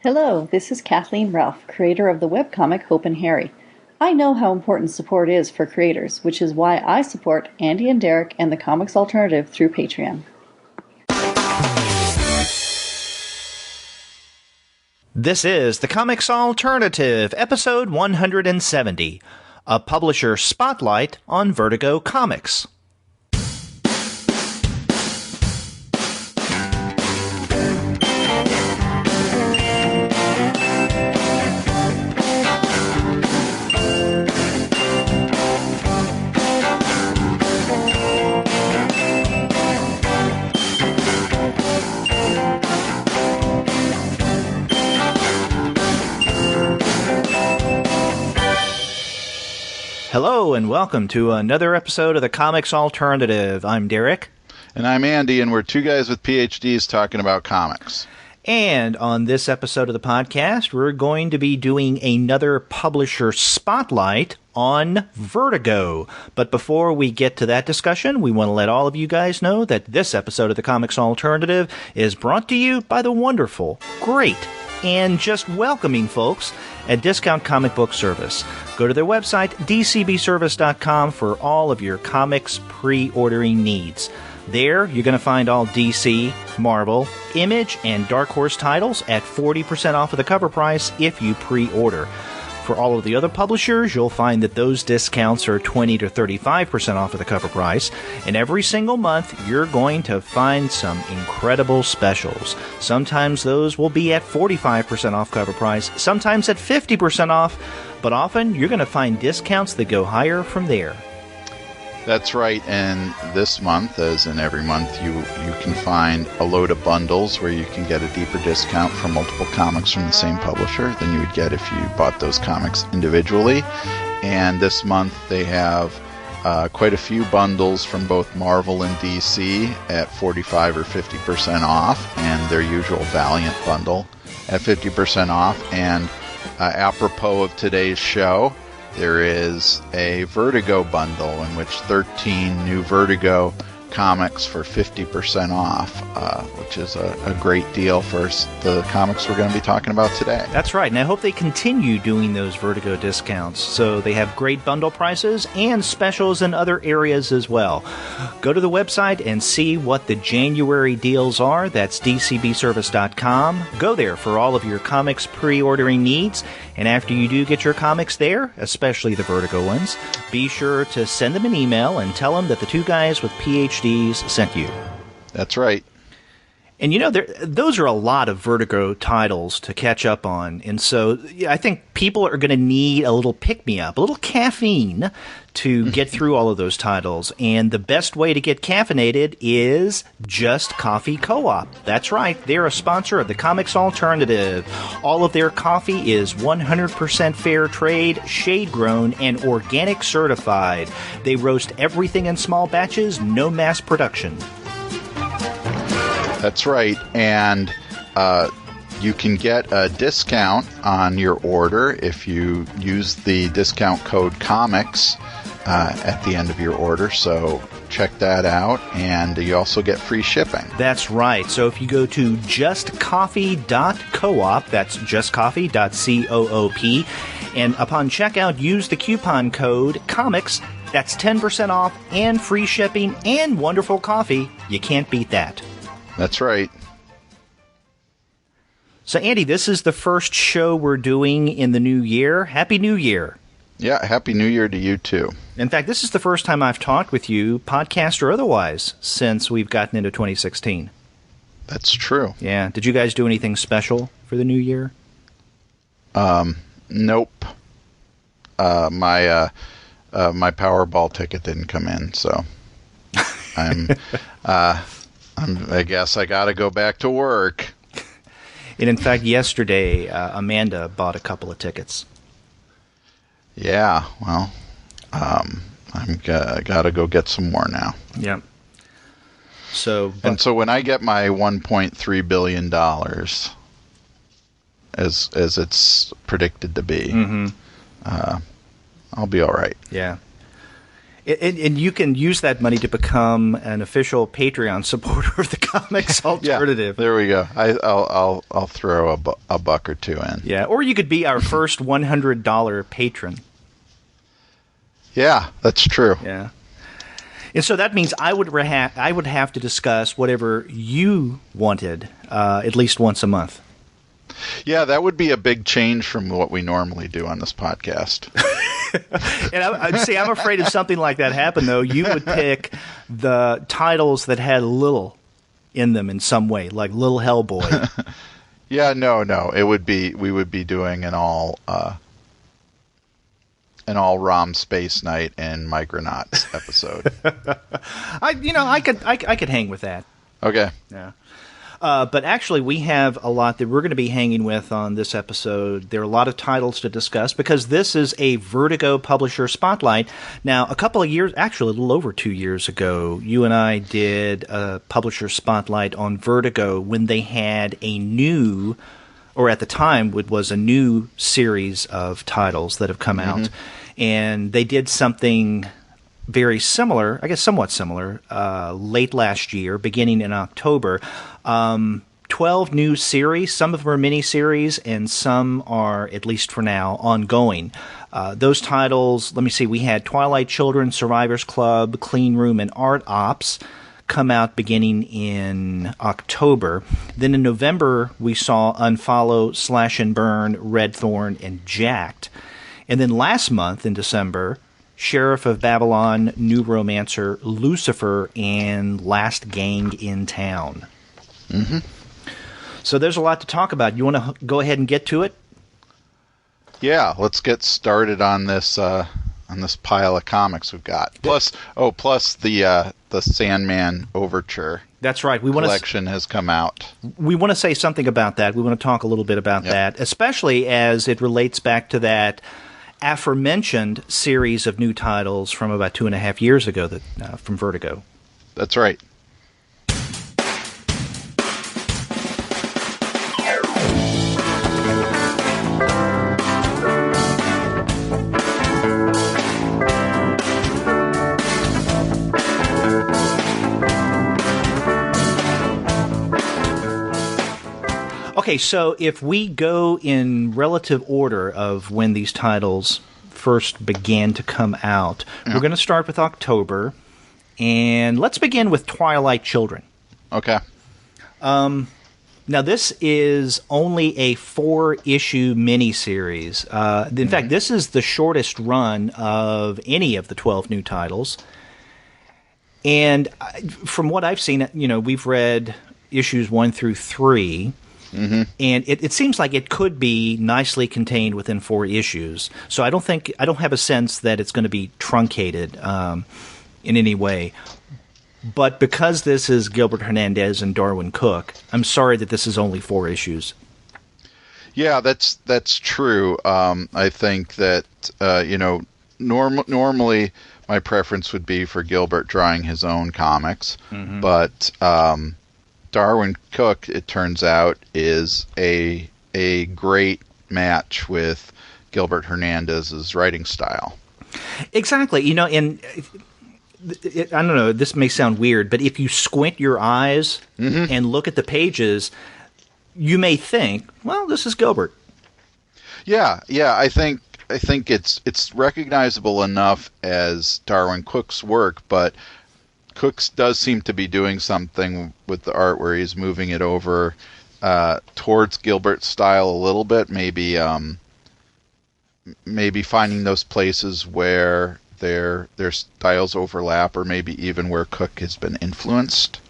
Hello, this is Kathleen Ralph, creator of the webcomic Hope and Harry. I know how important support is for creators, which is why I support Andy and Derek and the Comics Alternative through Patreon. This is the Comics Alternative, episode 170, a publisher spotlight on Vertigo Comics. Hello and welcome to another episode of the Comics Alternative. I'm Derek. And I'm Andy, and we're two guys with PhDs talking about comics. And on this episode of the podcast, we're going to be doing another publisher spotlight on Vertigo. But before we get to that discussion, we want to let all of you guys know that this episode of the Comics Alternative is brought to you by the wonderful, great, and just welcoming folks at Discount Comic Book Service. Go to their website, dcbservice.com, for all of your comics pre-ordering needs. There, you're going to find all DC, Marvel, Image, and Dark Horse titles at 40% off of the cover price if you pre-order. For all of the other publishers, you'll find that those discounts are 20 to 35% off of the cover price. And every single month, you're going to find some incredible specials. Sometimes those will be at 45% off cover price, sometimes at 50% off, but often you're going to find discounts that go higher from there. That's right, and this month, as in every month, you can find a load of bundles where you can get a deeper discount for multiple comics from the same publisher than you would get if you bought those comics individually. And this month they have quite a few bundles from both Marvel and DC at 45 or 50% off, and their usual Valiant bundle at 50% off. And apropos of today's show, there is a Vertigo bundle in which 13 new Vertigo comics for 50% off, which is a great deal for the comics we're going to be talking about today. That's right, and I hope they continue doing those Vertigo discounts. So they have great bundle prices and specials in other areas as well. Go to the website and see what the January deals are. That's dcbservice.com. Go there for all of your comics pre-ordering needs. And after you do get your comics there, especially the Vertigo ones, be sure to send them an email and tell them that the two guys with PhDs sent you. That's right. And you know, those are a lot of Vertigo titles to catch up on. And so I think people are going to need a little pick-me-up, a little caffeine to get through all of those titles. And the best way to get caffeinated is Just Coffee Co-op. That's right. They're a sponsor of the Comics Alternative. All of their coffee is 100% fair trade, shade-grown, and organic certified. They roast everything in small batches, no mass production. That's right, and you can get a discount on your order if you use the discount code COMICS at the end of your order, so check that out, and you also get free shipping. That's right, so if you go to justcoffee.coop, that's justcoffee.coop, and upon checkout, use the coupon code COMICS, that's 10% off and free shipping and wonderful coffee. You can't beat that. That's right. So, Andy, this is the first show we're doing in the new year. Happy New Year. Yeah, Happy New Year to you, too. In fact, this is the first time I've talked with you, podcast or otherwise, since we've gotten into 2016. That's true. Yeah. Did you guys do anything special for the new year? Nope. My Powerball ticket didn't come in, so I guess I got to go back to work. And in fact, yesterday, Amanda bought a couple of tickets. Yeah, well, I got to go get some more now. Yeah. So when I get my $1.3 billion, as it's predicted to be, I'll be all right. Yeah. And you can use that money to become an official Patreon supporter of the Comics Alternative. Yeah, there we go. I'll throw a buck or two in. Yeah, or you could be our first $100 patron. Yeah, that's true. Yeah. And so that means I would have to discuss whatever you wanted at least once a month. Yeah, that would be a big change from what we normally do on this podcast. And I'm afraid if something like that happened, though, you would pick the titles that had little in them in some way, like Little Hellboy. Yeah, no. We would be doing an all ROM Space Knight and Micronauts episode. I could hang with that. Okay. Yeah. But actually, we have a lot that we're going to be hanging with on this episode. There are a lot of titles to discuss because this is a Vertigo Publisher Spotlight. Now, a couple of years, actually a little over 2 years ago, you and I did a Publisher Spotlight on Vertigo when they had a new, or at the time, it was a new series of titles that have come out. And they did something very similar, I guess somewhat similar, late last year, beginning in October. 12 new series. Some of them are mini-series, and some are, at least for now, ongoing. Those titles, let me see, we had Twilight Children, Survivors Club, Clean Room, and Art Ops come out beginning in October. Then in November, we saw Unfollow, Slash and Burn, Red Thorn, and Jacked. And then last month, in December, Sheriff of Babylon, New Romancer, Lucifer, and Last Gang in Town. So there's a lot to talk about. You want to go ahead and get to it? Yeah, let's get started on this pile of comics we've got. Plus the Sandman Overture. That's right. Collection has come out. We want to say something about that. We want to talk a little bit about that, especially as it relates back to that aforementioned series of new titles from about 2.5 years ago from Vertigo. That's right. Okay, so if we go in relative order of when these titles first began to come out, we're going to start with October, and let's begin with Twilight Children. Okay. Now, this is only a 4-issue miniseries. In fact, this is the shortest run of any of the 12 new titles. And from what I've seen, we've read issues 1 through 3. And it seems like it could be nicely contained within 4 issues. So I don't have a sense that it's going to be truncated in any way. But because this is Gilbert Hernandez and Darwin Cook, I'm sorry that this is only 4 issues. Yeah, that's true. I think that normally my preference would be for Gilbert drawing his own comics, but Darwin Cook, it turns out, is a great match with Gilbert Hernandez's writing style. Exactly. And I don't know, this may sound weird, but if you squint your eyes and look at the pages, you may think, well, this is Gilbert. Yeah, I think it's recognizable enough as Darwin Cook's work, but Cooks does seem to be doing something with the art where he's moving it over towards Gilbert's style a little bit. Maybe finding those places where their styles overlap, or maybe even where Cook has been influenced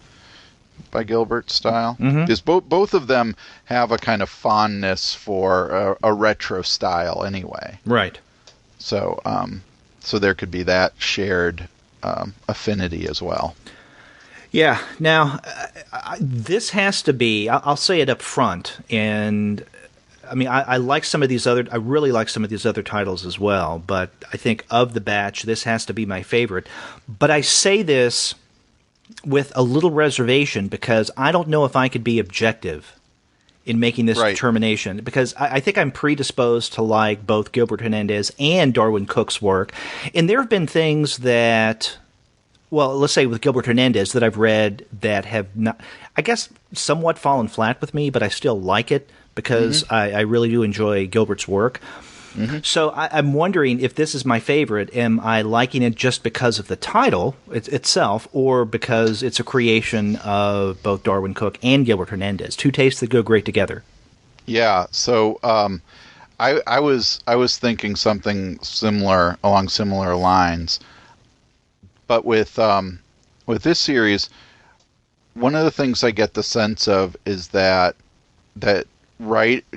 by Gilbert's style. Because both of them have a kind of fondness for a retro style anyway. Right. So there could be that shared affinity as well. Yeah. Now, this has to be, I'll say it up front, and I mean, I like some of these other, I really like some of these other titles as well, but I think of the batch, this has to be my favorite. But I say this with a little reservation because I don't know if I could be objective in making this determination, because I think I'm predisposed to like both Gilbert Hernandez and Darwin Cook's work. And there have been things that, well, let's say with Gilbert Hernandez that I've read that have not, I guess, somewhat fallen flat with me, but I still like it because I really do enjoy Gilbert's work. So I'm wondering if this is my favorite. Am I liking it just because of the title itself, or because it's a creation of both Darwin Cook and Gilbert Hernandez? Two tastes that go great together. Yeah. So I was thinking something similar along similar lines, but with this series, one of the things I get the sense of is that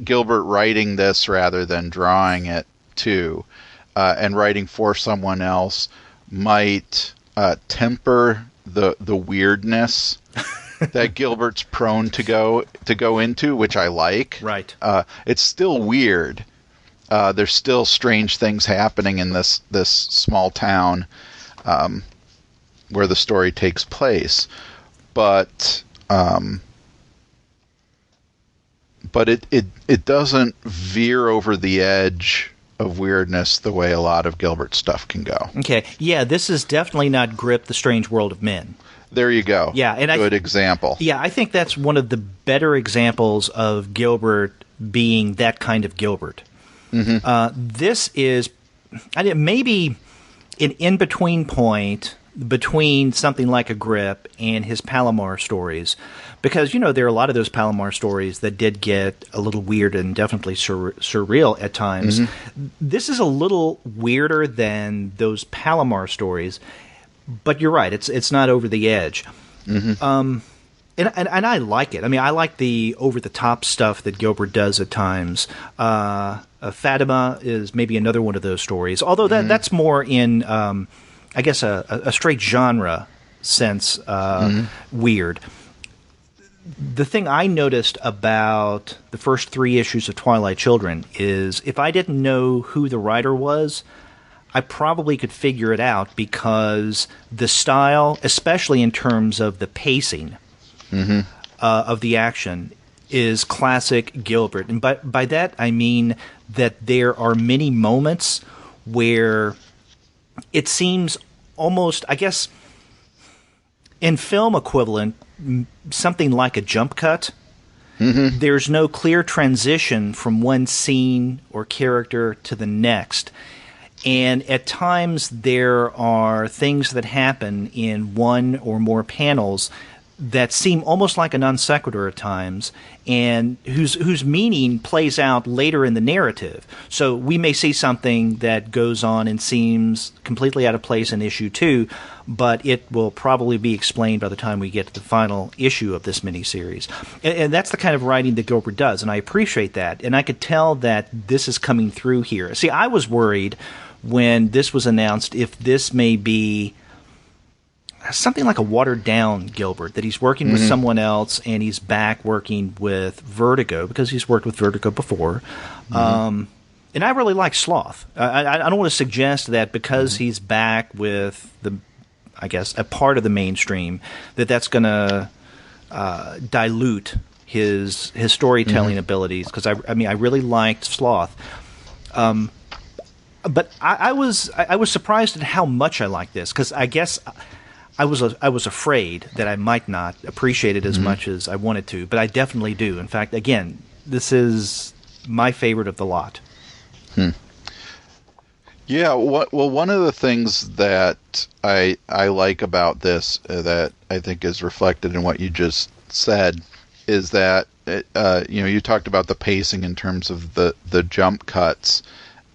Gilbert writing this rather than drawing it too, and writing for someone else might temper the weirdness that Gilbert's prone to go into, which I like. Right. It's still weird. There's still strange things happening in this small town where the story takes place, but it doesn't veer over the edge of weirdness the way a lot of Gilbert stuff can go. Okay, yeah, this is definitely not Grip, The Strange World of Men. There you go. Yeah, and good example. Yeah, I think that's one of the better examples of Gilbert being that kind of Gilbert. This is maybe an in-between point between something like a Grip and his Palomar stories, because there are a lot of those Palomar stories that did get a little weird and definitely surreal at times. This is a little weirder than those Palomar stories, but you're right, it's not over the edge. And I like it. I mean, I like the over-the-top stuff that Gilbert does at times. Fatima is maybe another one of those stories, although that's more in I guess a straight genre sense, weird. The thing I noticed about the first 3 issues of Twilight Children is if I didn't know who the writer was, I probably could figure it out, because the style, especially in terms of the pacing of the action, is classic Gilbert. And by that I mean that there are many moments where it seems almost, I guess, in film equivalent, something like a jump cut. There's no clear transition from one scene or character to the next. And at times there are things that happen in one or more panels that seem almost like a non sequitur at times, and whose meaning plays out later in the narrative. So we may see something that goes on and seems completely out of place in issue 2, but it will probably be explained by the time we get to the final issue of this miniseries. And that's the kind of writing that Gilbert does, and I appreciate that. And I could tell that this is coming through here. See, I was worried when this was announced if this may be something like a watered-down Gilbert, that he's working with someone else and he's back working with Vertigo, because he's worked with Vertigo before. And I really like Sloth. I don't want to suggest that because he's back with I guess, a part of the mainstream, that's going to dilute his storytelling abilities, because I mean I really liked Sloth. But I was surprised at how much I liked this, because I guess I was afraid that I might not appreciate it as much as I wanted to, but I definitely do. In fact, again, this is my favorite of the lot. Yeah, well, one of the things that I like about this that I think is reflected in what you just said is that you talked about the pacing in terms of the jump cuts,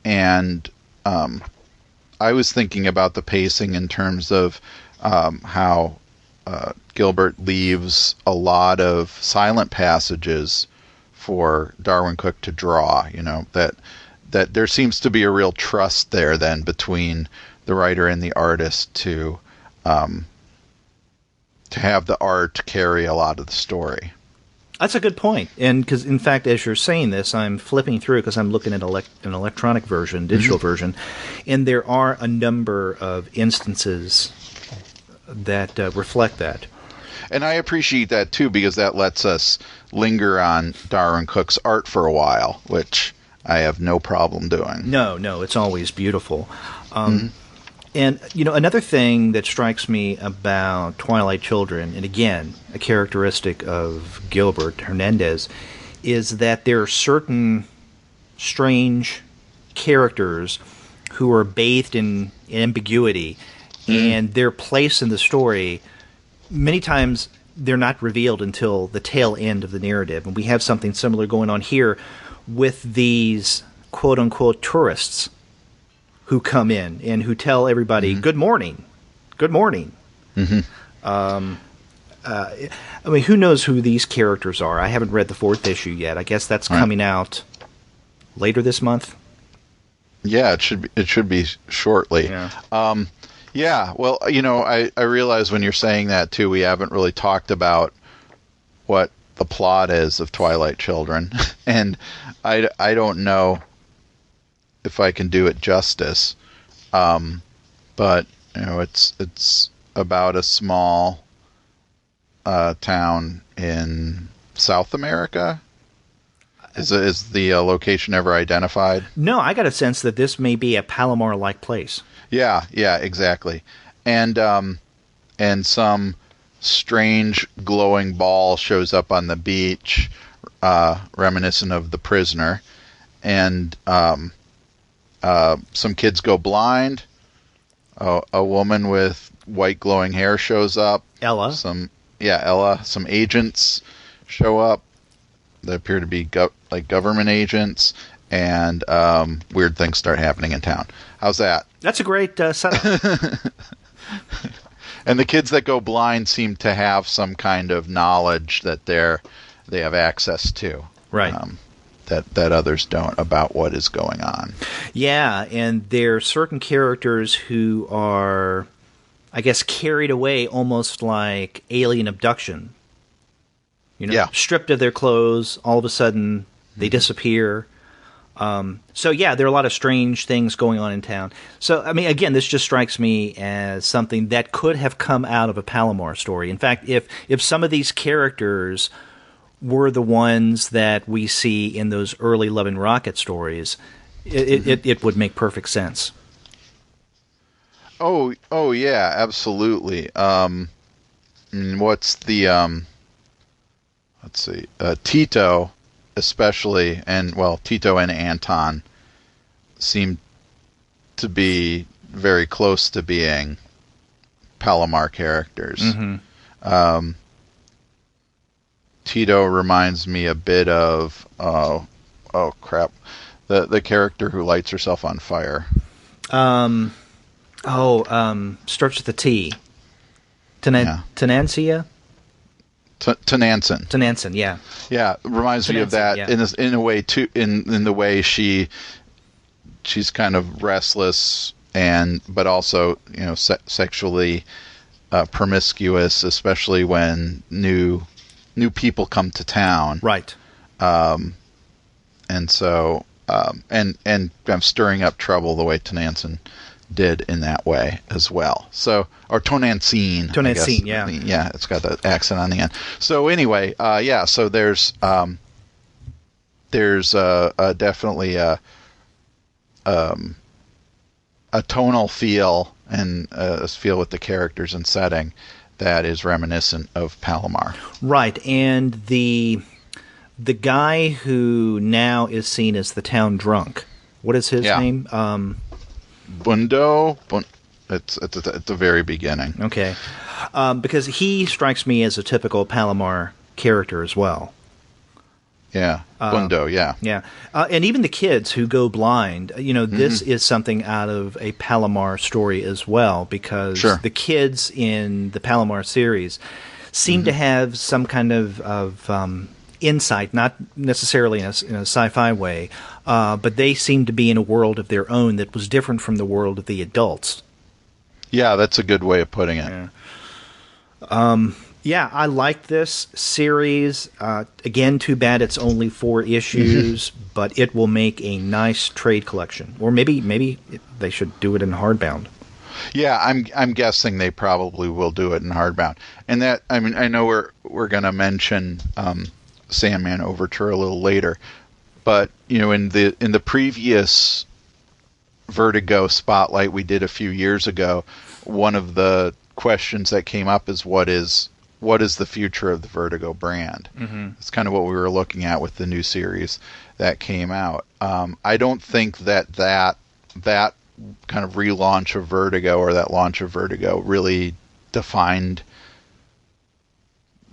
and I was thinking about the pacing in terms of how Gilbert leaves a lot of silent passages for Darwin Cook to draw. That there seems to be a real trust there then between the writer and the artist to have the art carry a lot of the story. That's a good point. And because, in fact, as you're saying this, I'm flipping through because I'm looking at an electronic version, digital version, and there are a number of instances that reflect that. And I appreciate that, too, because that lets us linger on Darwin Cook's art for a while, which I have no problem doing. No, it's always beautiful. And, another thing that strikes me about Twilight Children, and again, a characteristic of Gilbert Hernandez, is that there are certain strange characters who are bathed in ambiguity, and their place in the story, many times they're not revealed until the tail end of the narrative. And we have something similar going on here with these quote-unquote tourists who come in and who tell everybody, good morning. Mm-hmm. Who knows who these characters are? I haven't read the 4th issue yet. I guess that's coming out later this month. Yeah, it should be shortly. Yeah. Well, I realize when you're saying that, too, we haven't really talked about what the plot is of Twilight Children. And I don't know if I can do it justice. But, it's about a small town in South America. Is the location ever identified? No, I got a sense that this may be a Palomar-like place. Yeah, exactly. And some strange glowing ball shows up on the beach, reminiscent of The Prisoner. And some kids go blind. A woman with white glowing hair shows up. Ella. Ella. Some agents show up. They appear to be government agents, and weird things start happening in town. How's that? That's a great setup. And the kids that go blind seem to have some kind of knowledge that they have access to, right? That others don't, about what is going on. Yeah, and there are certain characters who are, I guess, carried away almost like alien abduction. Stripped of their clothes, all of a sudden they disappear. There are a lot of strange things going on in town. So, again, this just strikes me as something that could have come out of a Palomar story. In fact, if some of these characters were the ones that we see in those early Love and Rocket stories, it would make perfect sense. Oh yeah, absolutely. What's the let's see, Tito especially, and Tito and Anton seem to be very close to being Palomar characters. Mm-hmm. Tito reminds me a bit of the character who lights herself on fire. Starts with a T. Tenancia? Tenanson, yeah. Yeah, reminds me of that, yeah. in a way too, in the way she's kind of restless but also sexually promiscuous, especially when new people come to town. Right. And so and I'm stirring up trouble the way Tenanson did in that way as well. So, or Tonancine, yeah. Yeah, it's got the accent on the end. So anyway, so there's definitely a tonal feel and a feel with the characters and setting that is reminiscent of Palomar. Right, and the guy who now is seen as the town drunk, what is his name? Bundo. It's at the very beginning. Okay, because he strikes me as a typical Palomar character as well. Yeah, Bundo. Yeah. And even the kids who go blind. This is something out of a Palomar story as well, because the kids in the Palomar series seem to have some kind of insight, not necessarily in a sci-fi way, but they seem to be in a world of their own that was different from the world of the adults. Yeah, that's a good way of putting it. Yeah. I like this series. Again, too bad it's only 4 issues, but it will make a nice trade collection. Or maybe they should do it in hardbound. Yeah, I'm guessing they probably will do it in hardbound. And that, I mean, I know we're going to mention Sandman Overture a little later, but in the previous Vertigo spotlight we did a few years ago, one of the questions that came up is what is the future of the Vertigo brand? Mm-hmm. It's kind of what we were looking at with the new series that came out. I don't think that kind of relaunch of Vertigo or that launch of Vertigo really defined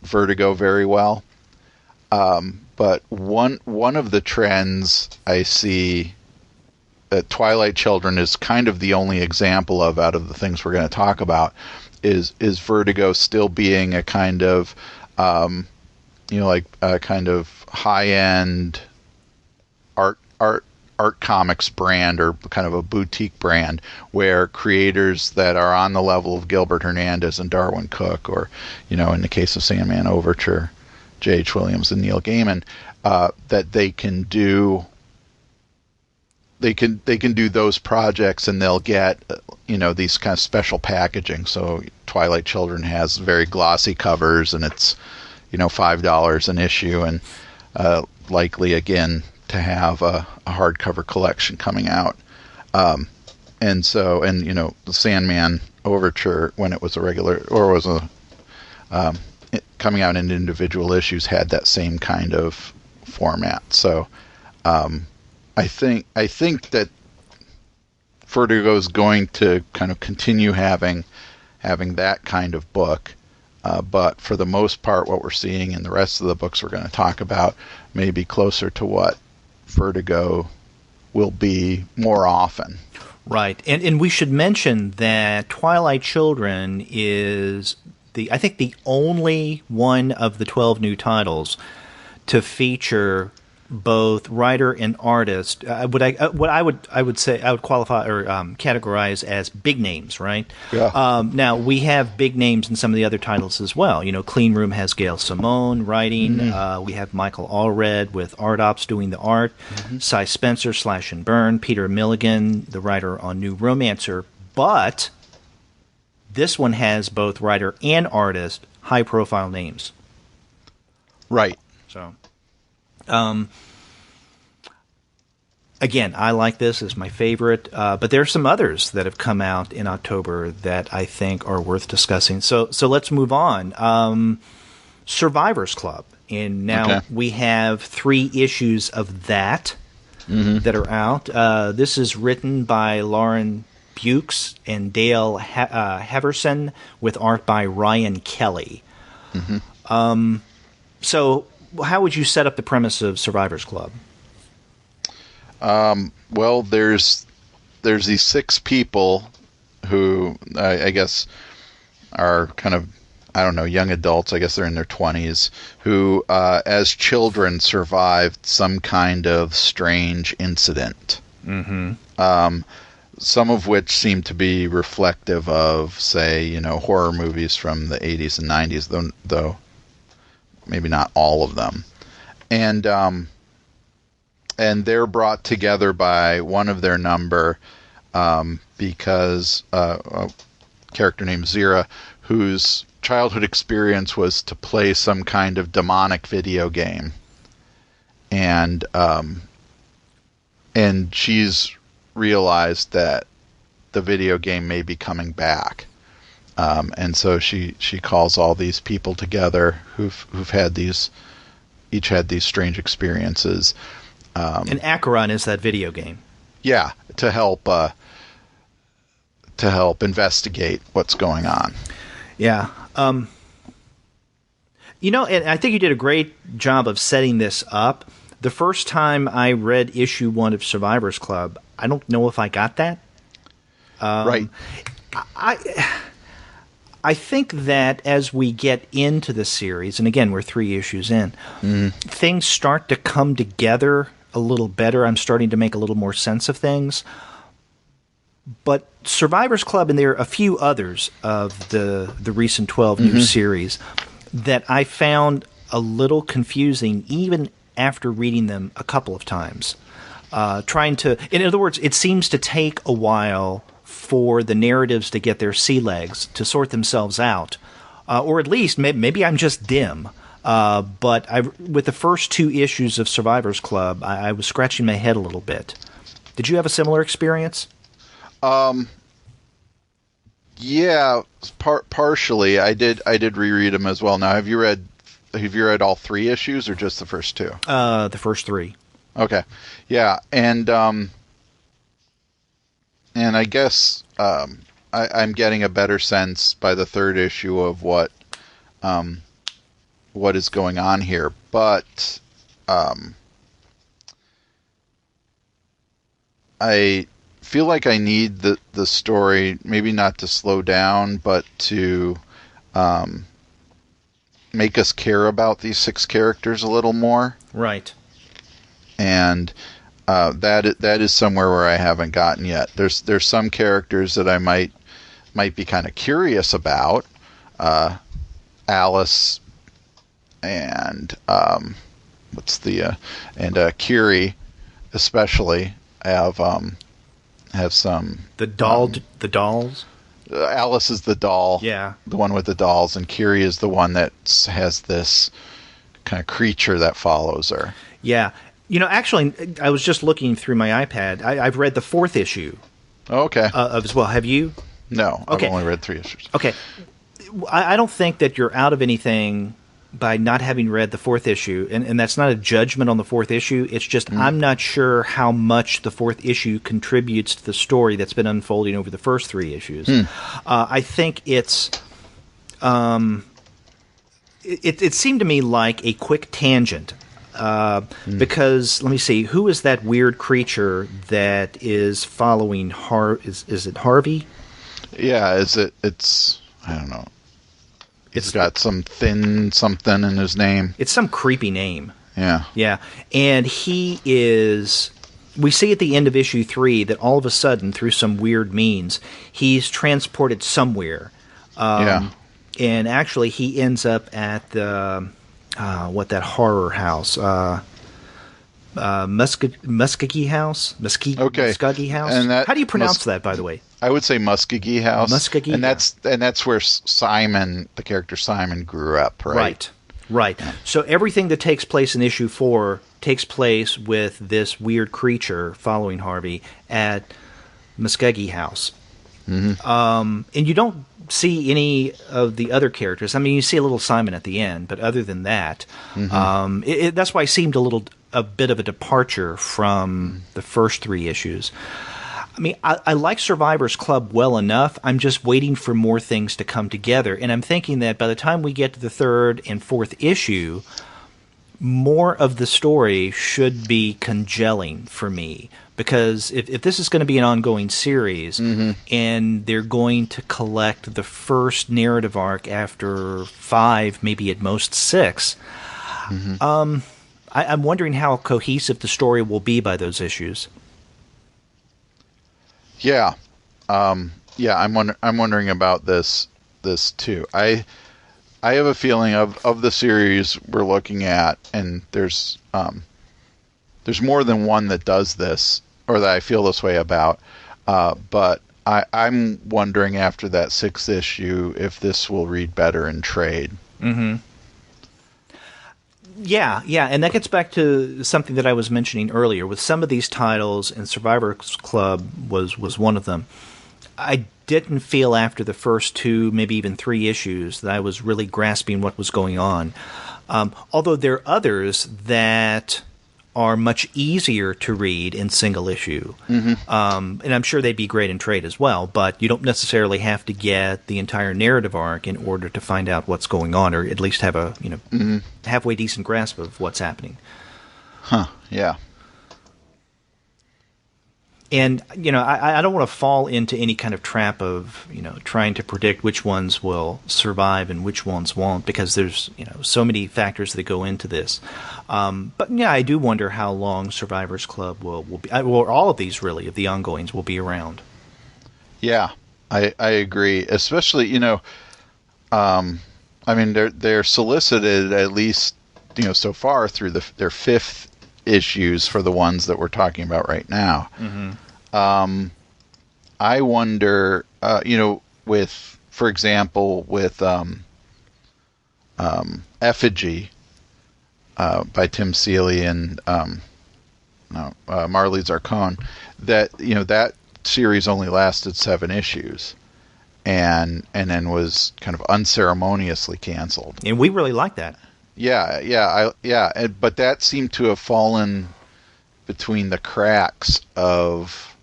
Vertigo very well. But one of the trends I see that Twilight Children is kind of the only example of out of the things we're going to talk about is Vertigo still being a kind of like a kind of high-end art comics brand, or kind of a boutique brand, where creators that are on the level of Gilbert Hernandez and Darwin Cook, or in the case of Sandman Overture, J.H. Williams and Neil Gaiman, that they can do those projects, and they'll get these kind of special packaging. So Twilight Children has very glossy covers, and it's $5 an issue, and likely again to have a hardcover collection coming out. The Sandman Overture, when it was a regular, or was coming out in individual issues, had that same kind of format. So I think that Vertigo is going to kind of continue having that kind of book, but for the most part, what we're seeing in the rest of the books we're going to talk about may be closer to what Vertigo will be more often. Right, and we should mention that Twilight Children is I think the only one of the 12 new titles to feature both writer and artist. What I would say I would qualify or categorize as big names, right? Yeah. Now we have big names in some of the other titles as well. Clean Room has Gail Simone writing. Mm-hmm. We have Michael Allred with Art Ops doing the art. Mm-hmm. Cy Spencer, Slash and Burn. Peter Milligan, the writer on New Romancer. But this one has both writer and artist, high-profile names. Right. So. Again, I like this as my favorite, but there are some others that have come out in October that I think are worth discussing. So let's move on. Survivors Club, and now we have 3 issues of that that are out. This is written by Lauren Bukes and Dale Heverson, with art by Ryan Kelly. Mm-hmm. So how would you set up the premise of Survivors Club? Well, there's these 6 people who I guess are kind of, I don't know, young adults. I guess they're in their 20s, who as children survived some kind of strange incident. Mm-hmm. Some of which seem to be reflective of, say, horror movies from the 80s and 90s, though maybe not all of them. And they're brought together by one of their number because a character named Zira, whose childhood experience was to play some kind of demonic video game. And she's realized that the video game may be coming back. And so she calls all these people together who've had each had these strange experiences. And Acheron is that video game. Yeah, to help investigate what's going on. Yeah. And I think you did a great job of setting this up. The first time I read issue 1 of Survivors Club, I don't know if I got that. Right. I think that as we get into the series, and again, we're 3 issues in, things start to come together a little better. I'm starting to make a little more sense of things. But Survivors Club, and there are a few others of the recent 12 new series that I found a little confusing, even after reading them a couple of times. In other words, it seems to take a while for the narratives to get their sea legs, to sort themselves out. Or at least, maybe I'm just dim. But with the first 2 issues of Survivors Club, I was scratching my head a little bit. Did you have a similar experience? Yeah, partially. I did reread them as well. Now, have you read all 3 issues or just the first 2? The first 3. Okay. Yeah, and I guess I'm getting a better sense by the 3rd issue of what is going on here, but I feel like I need the story maybe not to slow down, but to make us care about these 6 characters a little more. Right. And that is somewhere where I haven't gotten yet. There's some characters that I might be kind of curious about. Alice and Kiri especially have some the dolls. Alice is the doll, yeah, the one with the dolls, and Kiri is the one that has this kind of creature that follows her. Yeah, actually, I was just looking through my iPad. I've read the 4th issue. Oh, okay. As well. Have you? No, okay. I've only read 3 issues. Okay, I don't think that you're out of anything by not having read the 4th issue, and that's not a judgment on the 4th issue. It's just I'm not sure how much the 4th issue contributes to the story that's been unfolding over the first 3 issues. I think it seemed to me like a quick tangent. Because let me see, who is that weird creature that is following is it Harvey? Yeah, it's I don't know. It's got some thin something in his name. It's some creepy name. Yeah. Yeah. And we see at the end of issue 3 that all of a sudden, through some weird means, he's transported somewhere. Yeah. And actually he ends up at the that horror house, Muskogee House, Muskogee House. And how do you pronounce that, by the way? I would say Muskogee House. Muskogee, and that's where Simon, the character Simon, grew up. Right. Yeah. So everything that takes place in issue 4 takes place with this weird creature following Harvey at Muskogee House. And you don't see any of the other characters. I mean, you see a little Simon at the end, but other than that, that's why it seemed a bit of a departure from the first 3 issues. I mean, I like Survivors Club well enough. I'm just waiting for more things to come together, and I'm thinking that by the time we get to the 3rd and 4th issue, more of the story should be congealing for me. Because if this is going to be an ongoing series, and they're going to collect the first narrative arc after 5, maybe at most 6, I'm wondering how cohesive the story will be by those issues. Yeah, I'm wondering about this too. I have a feeling of the series we're looking at, and there's more than one that does this, or that I feel this way about. But I'm wondering after that 6th issue if this will read better in trade. Yeah, and that gets back to something that I was mentioning earlier. With some of these titles, and Survivors Club was one of them, I didn't feel after the first 2, maybe even 3 issues, that I was really grasping what was going on. Although there are others that are much easier to read in single issue. And I'm sure they'd be great in trade as well, but you don't necessarily have to get the entire narrative arc in order to find out what's going on, or at least have a halfway decent grasp of what's happening. Yeah. And, I don't want to fall into any kind of trap of, trying to predict which ones will survive and which ones won't, because there's, so many factors that go into this. But, yeah, I do wonder how long Survivors Club will be, or all of these, really, of the ongoings, will be around. Yeah, I agree. Especially, they're solicited at least, so far through their 5th issues for the ones that we're talking about right now. I wonder, with, for example, with Effigy by Tim Seeley and Marley Zarcone, that series only lasted 7 issues, and then was kind of unceremoniously canceled. And we really like that. But that seemed to have fallen between the cracks of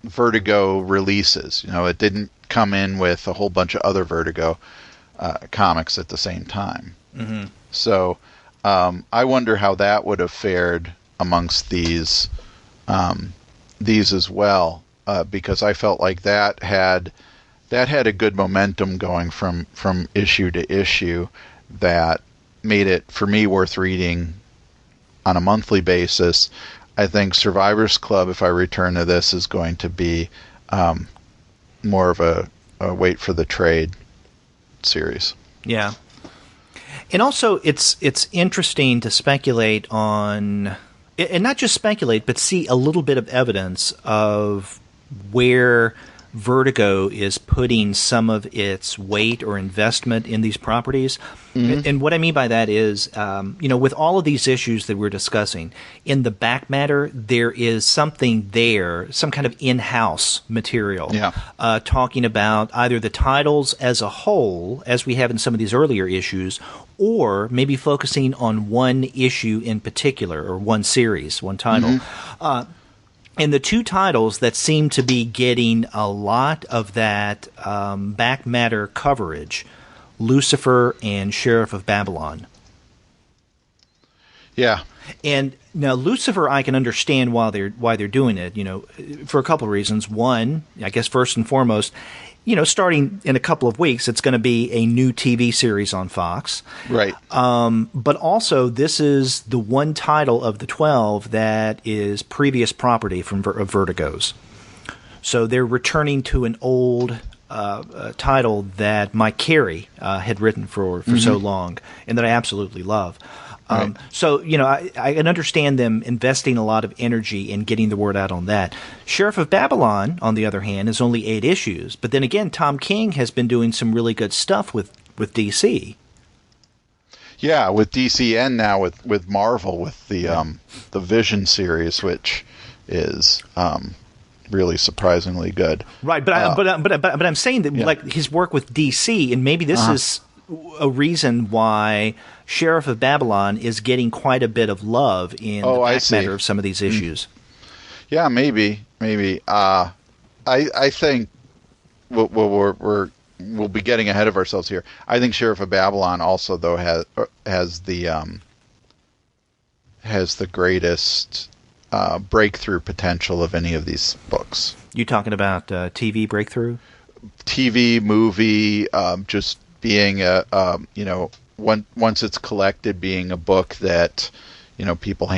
Vertigo releases. It didn't come in with a whole bunch of other Vertigo comics at the same time. Mm-hmm. So I wonder how that would have fared amongst these as well, because I felt like that had a good momentum going from issue to issue that made it, for me, worth reading on a monthly basis. I think Survivors Club, if I return to this, is going to be more of a wait for the trade series. Yeah. And also, it's interesting to speculate on, and not just speculate, but see a little bit of evidence of where Vertigo is putting some of its weight or investment in these properties. Mm-hmm. And what I mean by that is, with all of these issues that we're discussing, in the back matter, there is something there, some kind of in-house material, talking about either the titles as a whole, as we have in some of these earlier issues, or maybe focusing on one issue in particular, or one series, one title. Mm-hmm. And the 2 titles that seem to be getting a lot of that back matter coverage, Lucifer and Sheriff of Babylon. Yeah. And now Lucifer, I can understand why they're doing it, for a couple of reasons. One, I guess first and foremost, starting in a couple of weeks, it's going to be a new TV series on Fox. Right. But also, this is the one title of the 12 that is previous property of Vertigo's. So they're returning to an old title that Mike Carey had written for so long, and that I absolutely love. Right. So, I can understand them investing a lot of energy in getting the word out on that. Sheriff of Babylon, on the other hand, is only 8 issues. But then again, Tom King has been doing some really good stuff with DC. Yeah, with DC and now with Marvel, with the Vision series, which is really surprisingly good. Right, but I'm saying that like his work with DC, and maybe this is a reason why Sheriff of Babylon is getting quite a bit of love in the back matter of some of these issues. Yeah, maybe. I think we'll be getting ahead of ourselves here. I think Sheriff of Babylon also, though, has the greatest breakthrough potential of any of these books. You talking about TV breakthrough? TV, movie, just being once it's collected, being a book that people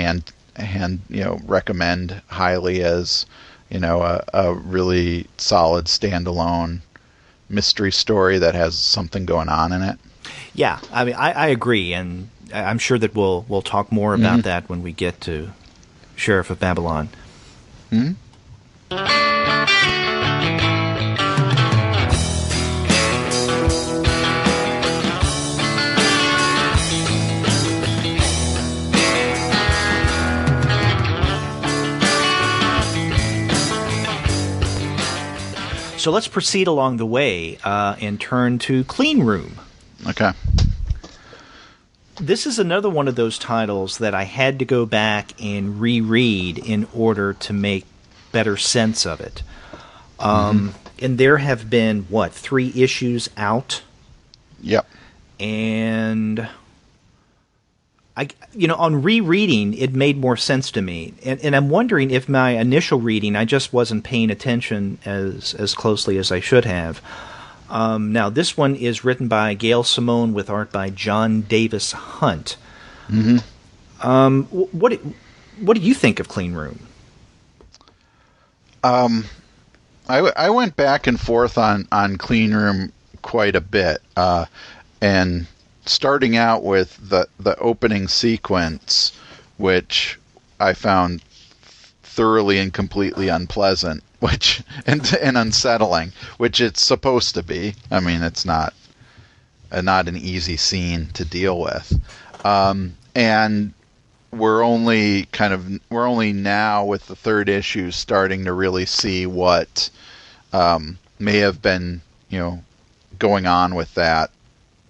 recommend highly as a really solid standalone mystery story that has something going on in it. Yeah, I mean, I agree, and I'm sure that we'll talk more about that when we get to Sheriff of Babylon. Mm-hmm. So let's proceed along the way and turn to Clean Room. Okay. This is another one of those titles that I had to go back and reread in order to make better sense of it. And there have been, 3 issues out? Yep. And on rereading, it made more sense to me. And I'm wondering if my initial reading, I just wasn't paying attention as closely as I should have. Now, this one is written by Gail Simone with art by John Davis Hunt. Mm-hmm. What do you think of Clean Room? I went back and forth on Clean Room quite a bit. And starting out with the opening sequence, which I found thoroughly and completely unpleasant, which and unsettling, which it's supposed to be. I mean, it's not an easy scene to deal with, and we're only now with the third issue starting to really see what may have been, going on with that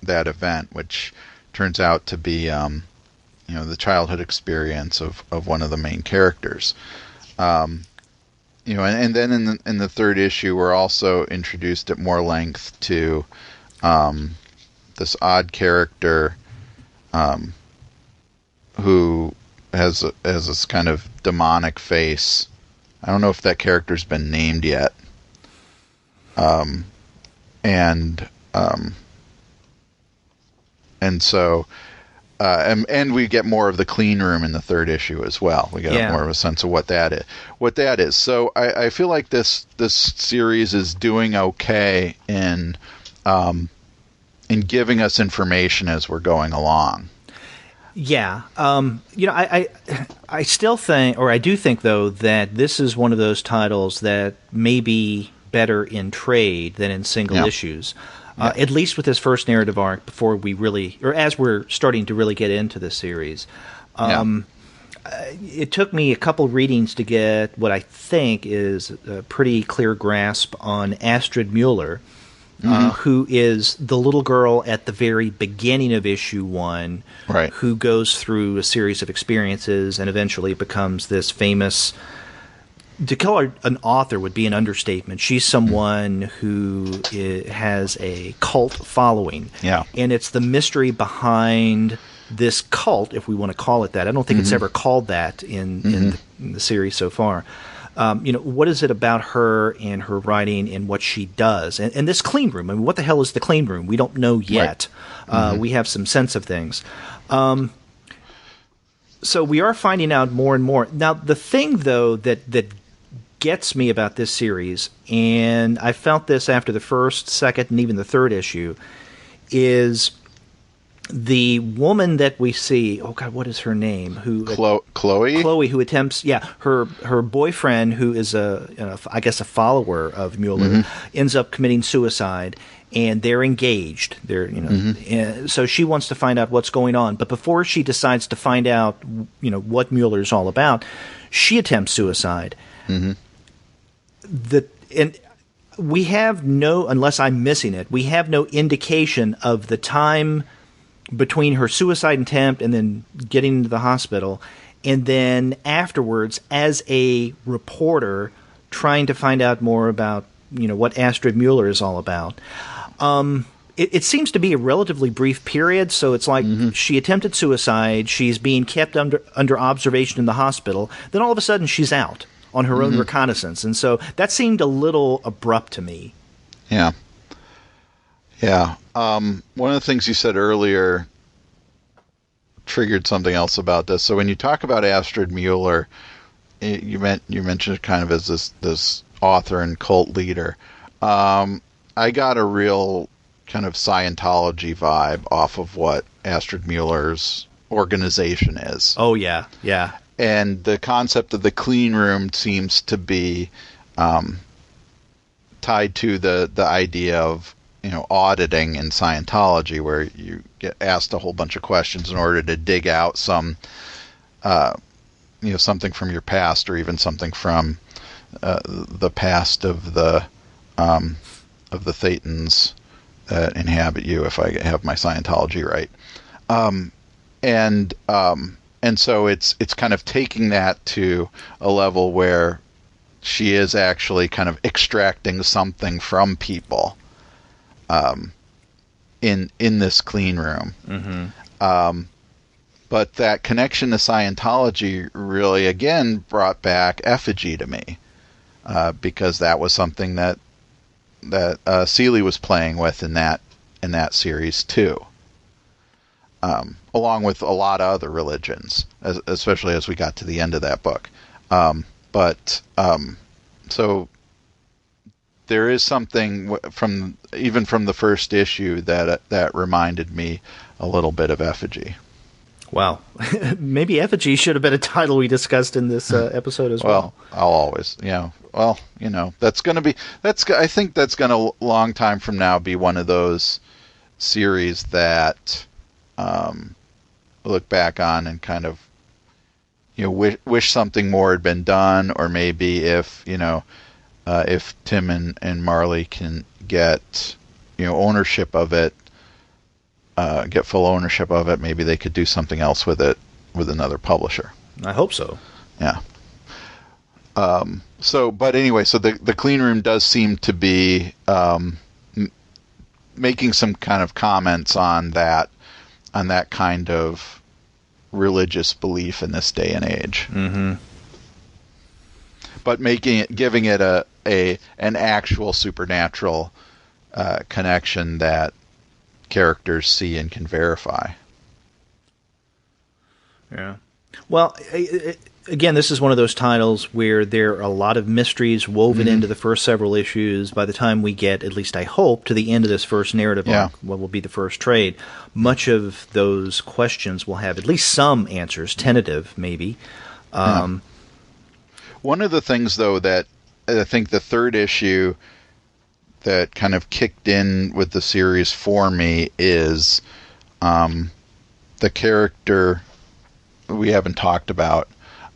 event, which turns out to be the childhood experience of one of the main characters. And then in the third issue, we're also introduced at more length to this odd character who has this kind of demonic face. I don't know if that character's been named yet. And we get more of the clean room in the third issue as well. We get more of a sense of what that is. So I feel like this series is doing okay in giving us information as we're going along. Yeah. I still think, or I do think, though, that this is one of those titles that may be better in trade than in single issues. At least with this first narrative arc, before we really, or as we're starting to really get into the series. It took me a couple readings to get what I think is a pretty clear grasp on Astrid Mueller, who is the little girl at the very beginning of issue 1, right, who goes through a series of experiences and eventually becomes this famous... To call her an author would be an understatement. She's someone who has a cult following. Yeah. And it's the mystery behind this cult, if we want to call it that. I don't think it's ever called that in the series so far. What is it about her and her writing and what she does? And this clean room, I mean, what the hell is the clean room? We don't know yet. Right. We have some sense of things. So we are finding out more and more. Now, the thing, though, that gets me about this series, and I felt this after the first, second, and even the third issue, is the woman that we see. Oh God, what is her name? Chloe. Chloe, who attempts. Yeah, her boyfriend, who is I guess a follower of Mueller, ends up committing suicide. And they're engaged. So she wants to find out what's going on. But before she decides to find out, what Mueller's all about, she attempts suicide. And we have no, unless I'm missing it, we have no indication of the time between her suicide attempt and then getting into the hospital, and then afterwards, as a reporter, trying to find out more about what Astrid Mueller is all about. It seems to be a relatively brief period, so it's like she attempted suicide, she's being kept under observation in the hospital, then all of a sudden she's out on her own reconnaissance, and so that seemed a little abrupt to me. Yeah. One of the things you said earlier triggered something else about this. So when you talk about Astrid Mueller, you mentioned it kind of as this author and cult leader. I got a real kind of Scientology vibe off of what Astrid Mueller's organization is. Oh, yeah. And the concept of the clean room seems to be tied to the idea of, auditing in Scientology, where you get asked a whole bunch of questions in order to dig out some, something from your past, or even something from the past of the Thetans that inhabit you, if I have my Scientology right. And so it's kind of taking that to a level where she is actually kind of extracting something from people in this clean room. But that connection to Scientology really, again, brought back Effigy to me, because that was something that Seeley was playing with in that series too, along with a lot of other religions, especially as we got to the end of that book. So there is something from the first issue that reminded me a little bit of Effigy. Wow. Maybe Effigy should have been a title we discussed in this episode as well. I'll always, that's going to be, I think that's going to, long time from now, be one of those series that look back on and kind of, wish something more had been done, or maybe if Tim and Marley can get, ownership of it, get full ownership of it, maybe they could do something else with it with another publisher. I hope so. Yeah. But anyway, so the clean room does seem to be making some kind of comments on that kind of religious belief in this day and age. Mm-hmm. But giving it an actual supernatural connection that characters see and can verify. Yeah. Well, again, this is one of those titles where there are a lot of mysteries woven into the first several issues. By the time we get, at least I hope, to the end of this first narrative arc, what will be the first trade, much of those questions will have at least some answers, tentative maybe. One of the things, though, that I think the third issue that kind of kicked in with the series for me is the character we haven't talked about.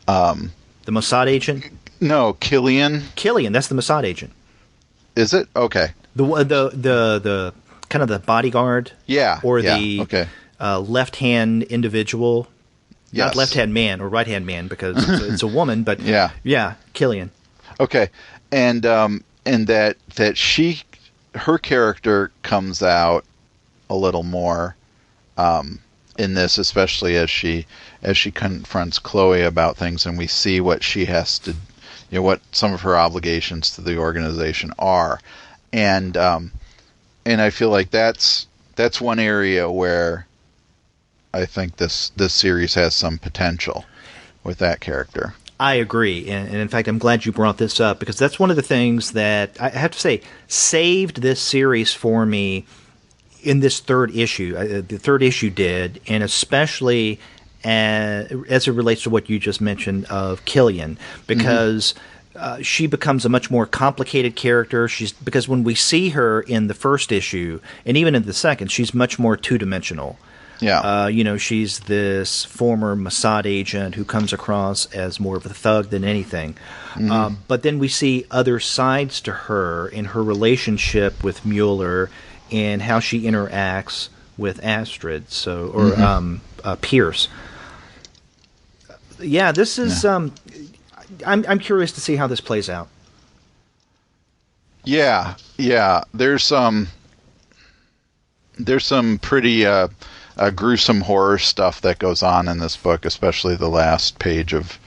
The Mossad agent? No, Killian. Killian, that's the Mossad agent. Is it? Okay. The kind of the bodyguard? Yeah. Or the left-hand individual? Yes. Not left-hand man or right-hand man, because it's a woman, but yeah, Killian. Okay. And that her character comes out a little more in this, especially as she confronts Chloe about things, and we see what she has to, what some of her obligations to the organization are, and I feel like that's one area where I think this series has some potential with that character. I agree, and in fact, I'm glad you brought this up, because that's one of the things that, I have to say, saved this series for me in this third issue. The third issue did, and especially as it relates to what you just mentioned of Killian, because she becomes a much more complicated character. Because when we see her in the first issue, and even in the second, she's much more two-dimensional. Yeah. She's this former Mossad agent who comes across as more of a thug than anything. But then we see other sides to her in her relationship with Mueller and how she interacts with Astrid, Pierce. Yeah, this is. I'm curious to see how this plays out. Yeah. There's some pretty gruesome horror stuff that goes on in this book, especially the last page of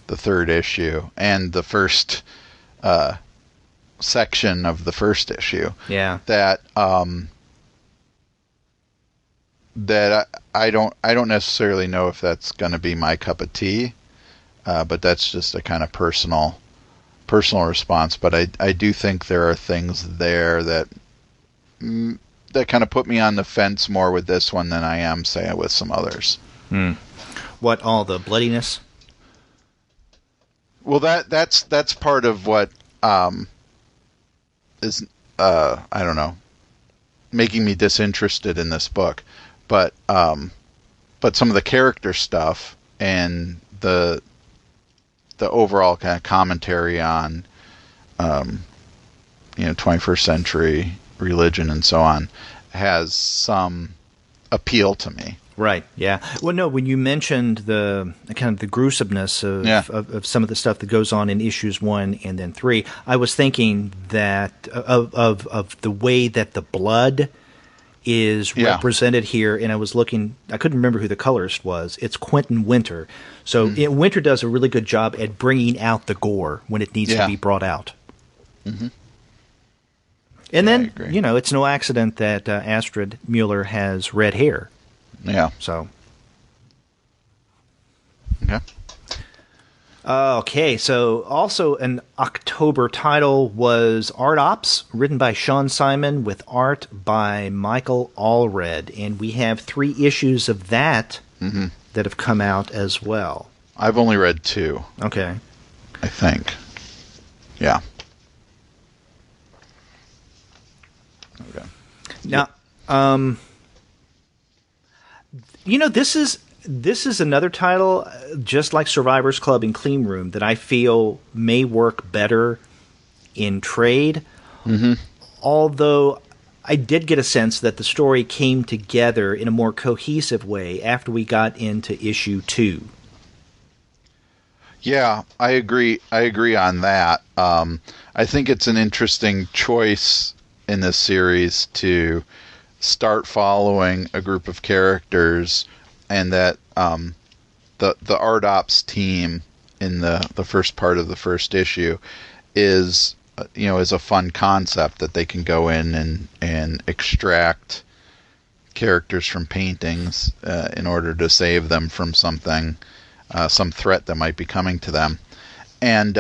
the third issue and the first section of the first issue. Yeah. That I don't necessarily know if that's going to be my cup of tea, but that's just a kind of personal response. But I do think there are things there that kind of put me on the fence more with this one than I am, say, with some others. What, all the bloodiness? Well, that's part of what is I don't know, making me disinterested in this book. But some of the character stuff and the overall kind of commentary on 21st century religion and so on has some appeal to me. Right. Yeah. Well, no. When you mentioned the kind of the gruesomeness of some of the stuff that goes on in issues 1 and then 3, I was thinking that of the way that the blood is represented here, and I was looking. I couldn't remember who the colorist was. It's Quentin Winter. So Winter does a really good job at bringing out the gore when it needs to be brought out. Mm-hmm. And then, it's no accident that Astrid Mueller has red hair. Yeah. So. Okay. Okay, so also an October title was Art Ops, written by Sean Simon with art by Michael Allred. And we have 3 issues of that that have come out as well. I've only read 2. Okay. I think. Yeah. Okay. Now, this is another title, just like Survivors Club and Clean Room, that I feel may work better in trade. Mm-hmm. Although I did get a sense that the story came together in a more cohesive way after we got into issue 2. Yeah, I agree. I agree on that. I think it's an interesting choice in this series to start following a group of characters, and that the Art Ops team in the first part of the first issue is a fun concept that they can go in and extract characters from paintings in order to save them from something, some threat that might be coming to them, and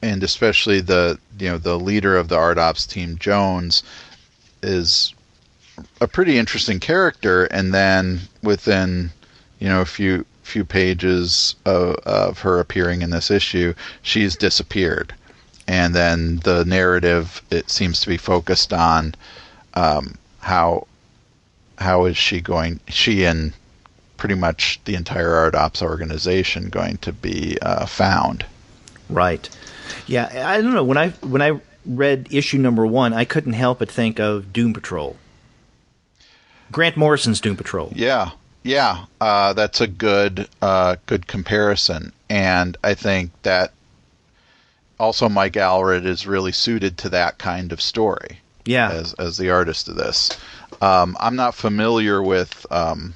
especially the leader of the Art Ops team, Jones, is a pretty interesting character. And then within a few pages of her appearing in this issue, she's disappeared. And then the narrative, it seems to be focused on how is she and pretty much the entire Art Ops organization going to be found. Right. Yeah, I don't know. When I read issue number 1, I couldn't help but think of Doom Patrol. Grant Morrison's Doom Patrol. Yeah. That's a good comparison, and I think that also Mike Allred is really suited to that kind of story. Yeah, as the artist of this. I'm not familiar with the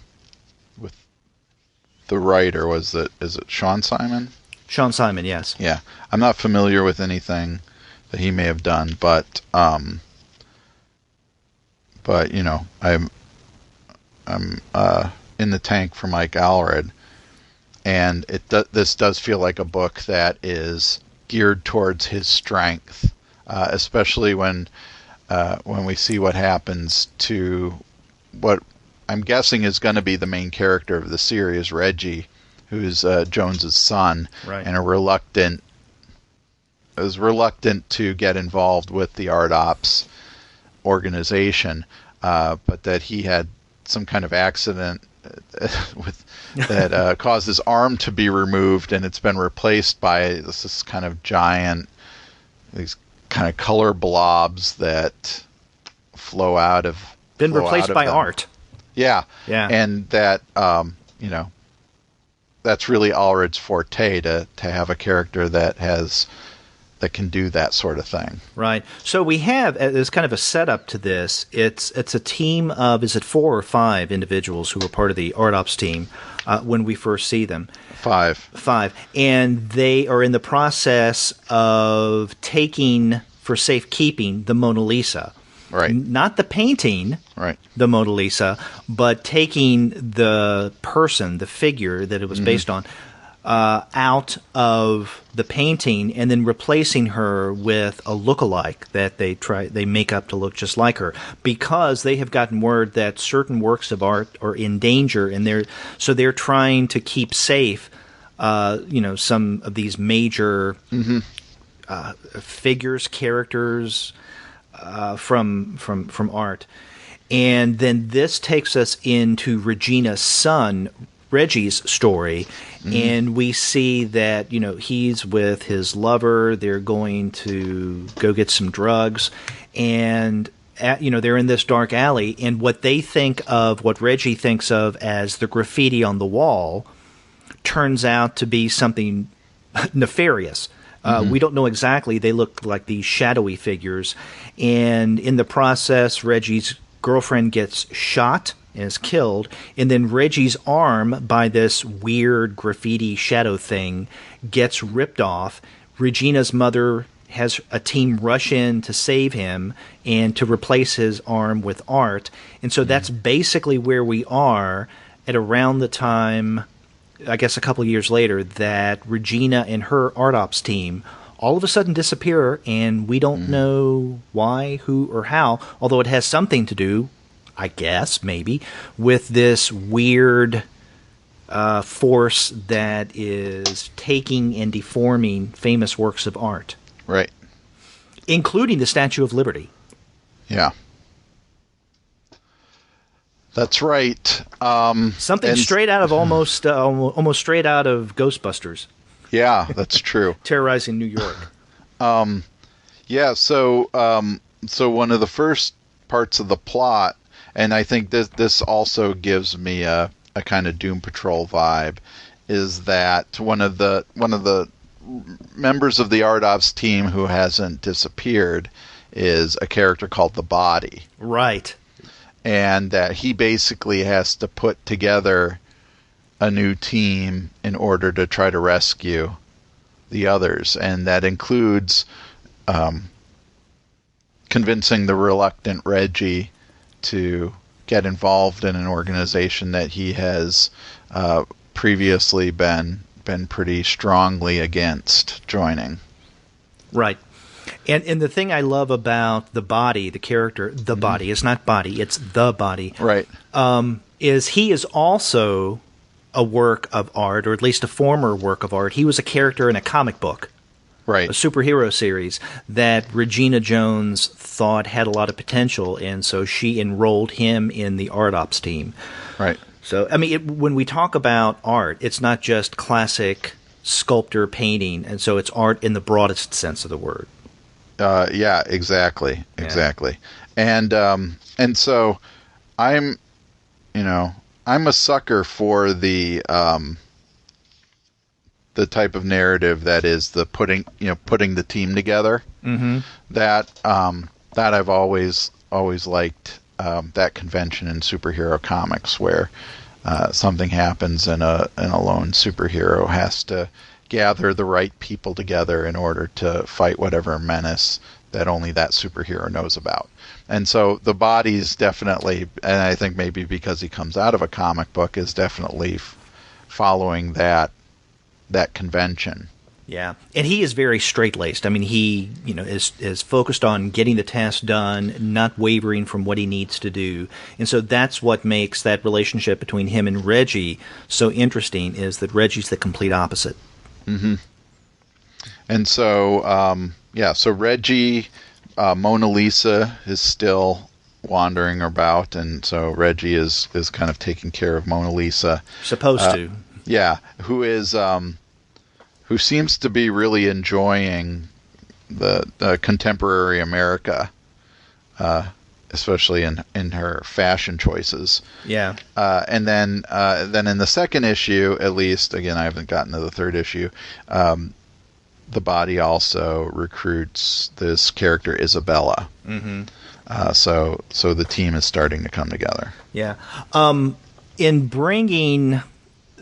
writer. Is it Sean Simon? Sean Simon, yes. Yeah, I'm not familiar with anything that he may have done, but I'm in the tank for Mike Allred, and this does feel like a book that is geared towards his strength, especially when we see what happens to what I'm guessing is going to be the main character of the series, Reggie, who's Jones's son, right, and is reluctant to get involved with the Art Ops organization, but that he had some kind of accident that caused his arm to be removed, and it's been replaced by this kind of giant, these kind of color blobs that flow out of. Been replaced by art. Yeah. And that that's really Allred's forte, to have a character that can do that sort of thing. Right. So we have, as kind of a setup to this, it's a team of, is it 4 or 5 individuals who are part of the Art Ops team when we first see them? 5. And they are in the process of taking, for safekeeping, the Mona Lisa. Right. Not the painting, right, the Mona Lisa, but taking the person, the figure that it was based on, out of the painting, and then replacing her with a lookalike that they make up to look just like her, because they have gotten word that certain works of art are in danger, and they're trying to keep safe some of these major figures, characters from art. And then this takes us into Regina's son, Reggie's story, and we see that he's with his lover. They're going to go get some drugs, and they're in this dark alley, and what Reggie thinks of as the graffiti on the wall turns out to be something nefarious. We don't know exactly. They look like these shadowy figures, and in the process, Reggie's girlfriend gets shot and is killed, and then Reggie's arm, by this weird graffiti shadow thing, gets ripped off. Regina's mother has a team rush in to save him and to replace his arm with art, and so that's basically where we are at around the time, I guess a couple of years later, that Regina and her Art Ops team all of a sudden disappear, and we don't know why, who, or how, although it has something to do, I guess, maybe, with this weird force that is taking and deforming famous works of art. Right. Including the Statue of Liberty. Yeah. That's right. Something straight out of almost straight out of Ghostbusters. Yeah, that's true. Terrorizing New York. Yeah, so one of the first parts of the plot, and I think this also gives me a kind of Doom Patrol vibe, is that one of the members of the Art Ops team who hasn't disappeared is a character called the Body. Right. And that he basically has to put together a new team in order to try to rescue the others. And that includes convincing the reluctant Reggie to get involved in an organization that he has previously been pretty strongly against joining. Right. And the thing I love about the Body, the character, the Body, it's not Body, it's the Body. Right. Is he is also a work of art, or at least a former work of art. He was a character in a comic book. Right. A superhero series that Regina Jones thought had a lot of potential, and so she enrolled him in the Art Ops team. Right. So, I mean, when we talk about art, it's not just classic sculptor painting, and so it's art in the broadest sense of the word. Yeah, exactly. And so I'm a sucker for the type of narrative that is the putting the team together. Mm-hmm. That I've always liked that convention in superhero comics where something happens and a lone superhero has to gather the right people together in order to fight whatever menace that only that superhero knows about. And so the Body's definitely, and I think maybe because he comes out of a comic book, is definitely following that convention. Yeah, and he is very straight-laced. I mean, he is focused on getting the task done, not wavering from what he needs to do. And so that's what makes that relationship between him and Reggie so interesting, is that Reggie's the complete opposite. Mm-hmm. And so, so Reggie, Mona Lisa is still wandering about, and so Reggie is kind of taking care of Mona Lisa. Supposed to. Yeah, who seems to be really enjoying the contemporary America, especially in her fashion choices. Yeah. And then in the second issue, at least, again, I haven't gotten to the third issue, the Body also recruits this character Isabella. Mm-hmm. So the team is starting to come together. Yeah. In bringing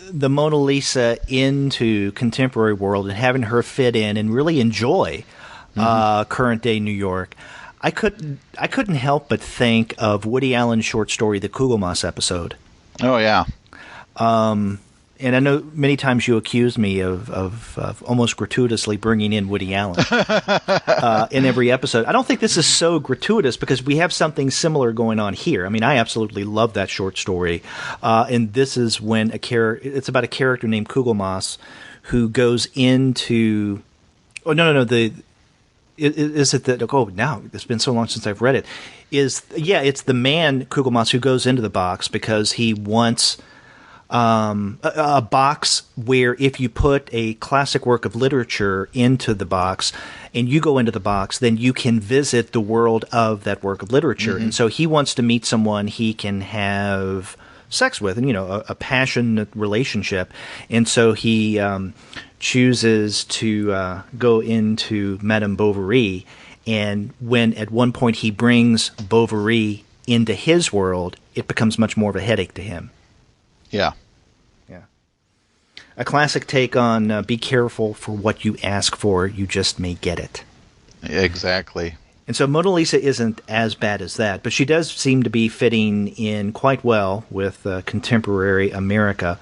the Mona Lisa into contemporary world and having her fit in and really enjoy current day New York, I couldn't help but think of Woody Allen's short story, The Kugelmass Episode. Oh yeah. And I know many times you accuse me of almost gratuitously bringing in Woody Allen in every episode. I don't think this is so gratuitous because we have something similar going on here. I mean, I absolutely love that short story. And this is when it's about a character named Kugelmass who goes into... Oh, no. Is it that... Oh, now, it's been so long since I've read it. It's the man, Kugelmass, who goes into the box because he wants... a box where if you put a classic work of literature into the box and you go into the box, then you can visit the world of that work of literature. Mm-hmm. And so he wants to meet someone he can have sex with, and a passionate relationship. And so he chooses to go into Madame Bovary. And when at one point he brings Bovary into his world, it becomes much more of a headache to him. Yeah. A classic take on be careful for what you ask for, you just may get it. Exactly. And so Mona Lisa isn't as bad as that, but she does seem to be fitting in quite well with contemporary America.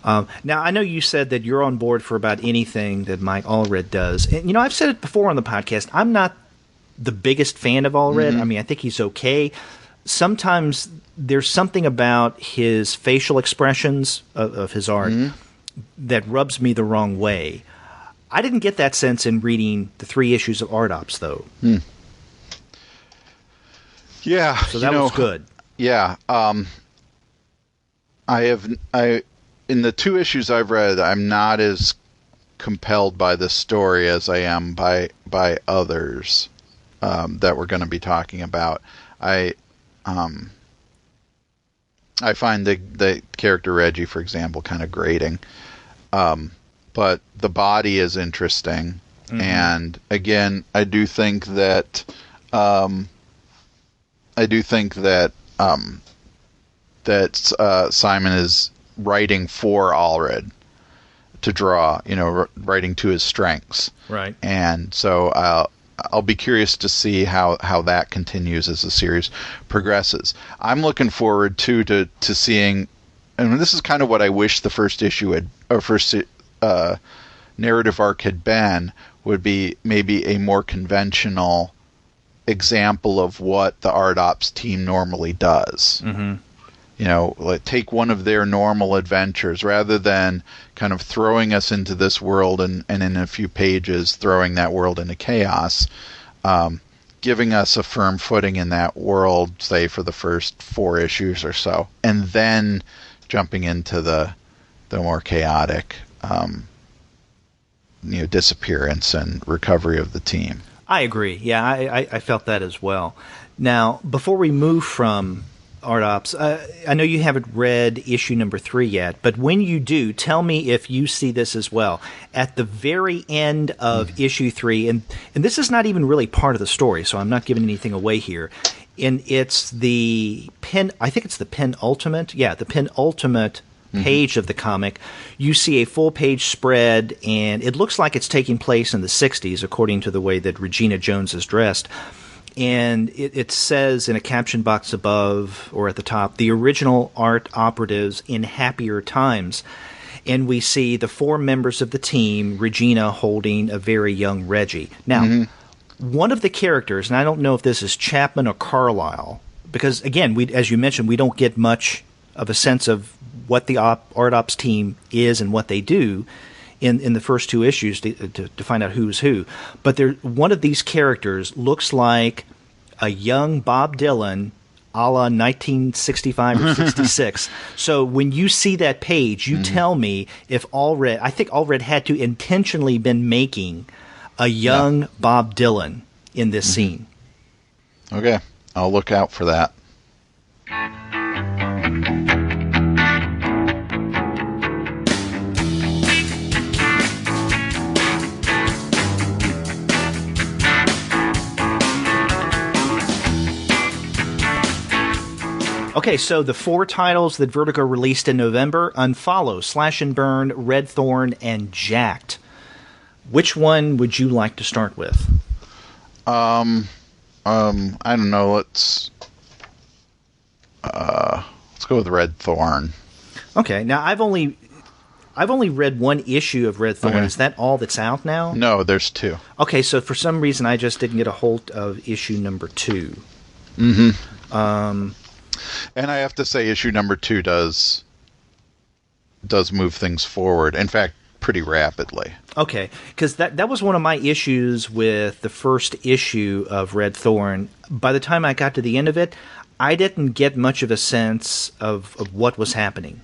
Now, I know you said that you're on board for about anything that Mike Allred does. And, I've said it before on the podcast, I'm not the biggest fan of Allred. Mm-hmm. I mean, I think he's okay. sometimes there's something about his facial expressions of his art that rubs me the wrong way. I didn't get that sense in reading the 3 issues of Art Ops, though. Yeah, so that was good. Yeah, in the 2 issues I've read, I'm not as compelled by this story as I am by others that we're going to be talking about. I find the character Reggie, for example, kind of grating. But the body is interesting, and again, I do think that Simon is writing for Allred to draw, writing to his strengths, right? And so I'll be curious to see how that continues as the series progresses. I'm looking forward to seeing, and this is kind of what I wish the first issue first narrative arc had been, would be maybe a more conventional example of what the Art Ops team normally does. Like take one of their normal adventures rather than kind of throwing us into this world and in a few pages throwing that world into chaos, giving us a firm footing in that world, say for the first 4 issues or so, and then jumping into the more chaotic disappearance and recovery of the team. I agree. Yeah, I felt that as well. Now, before we move from Art Ops, I know you haven't read issue number 3 yet, but when you do, tell me if you see this as well. At the very end of issue 3, and this is not even really part of the story, so I'm not giving anything away here, and it's the penultimate page of the comic, you see a full-page spread, and it looks like it's taking place in the 60s, according to the way that Regina Jones is dressed. And it says in a caption box above or at the top, the original art operatives in happier times. And we see the 4 members of the team, Regina holding a very young Reggie. Now, one of the characters, and I don't know if this is Chapman or Carlisle, because, again, as you mentioned, we don't get much of a sense of what the Art Ops team is and what they do in the first 2 issues to find out who's who. But one of these characters looks like a young Bob Dylan a la 1965 or 66. So when you see that page, you tell me if I think Allred had to intentionally been making a young Bob Dylan in this scene. Okay, I'll look out for that. Okay, so the 4 titles that Vertigo released in November: Unfollow, Slash and Burn, Red Thorn, and Jacked. Which one would you like to start with? I don't know. Let's go with Red Thorn. Okay, now I've only read 1 issue of Red Thorn. Okay. Is that all that's out now? No, there's 2. Okay, so for some reason I just didn't get a hold of issue number 2. And I have to say, issue number 2 does move things forward. In fact, pretty rapidly. Okay, because that was one of my issues with the first issue of Red Thorn. By the time I got to the end of it, I didn't get much of a sense of what was happening.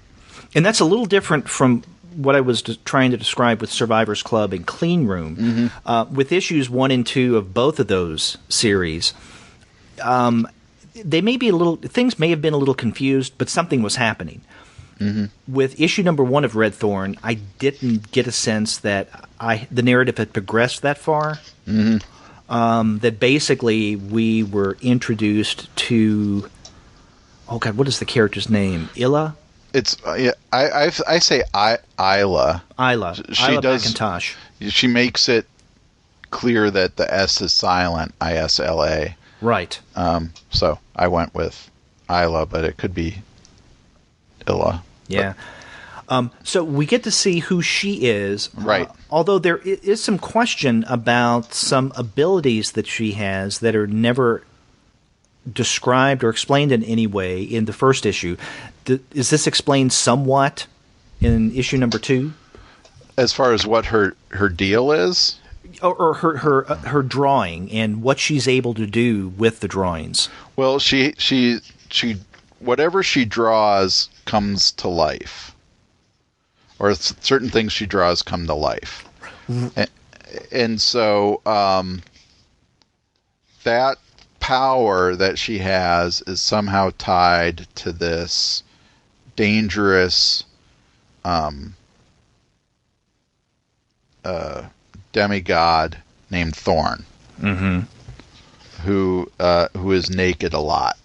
And that's a little different from what I was trying to describe with Survivor's Club and Clean Room. With issues 1 and 2 of both of those series, things may have been a little confused, but something was happening. With issue number 1 of Red Thorn, I didn't get a sense that the narrative had progressed that far. That basically we were introduced to, oh God, what is the character's name? Illa? It's I say Isla. Isla McIntosh. She makes it clear that the S is silent. Isla. Right. So I went with Isla, but it could be Illa. Yeah. So we get to see who she is. Right. Although there is some question about some abilities that she has that are never described or explained in any way in the first issue. Is this explained somewhat in issue number 2? As far as what her deal is? Or her drawing and what she's able to do with the drawings. Well, she whatever she draws comes to life. Or certain things she draws come to life. And so that power that she has is somehow tied to this dangerous demigod named Thorn, who is naked a lot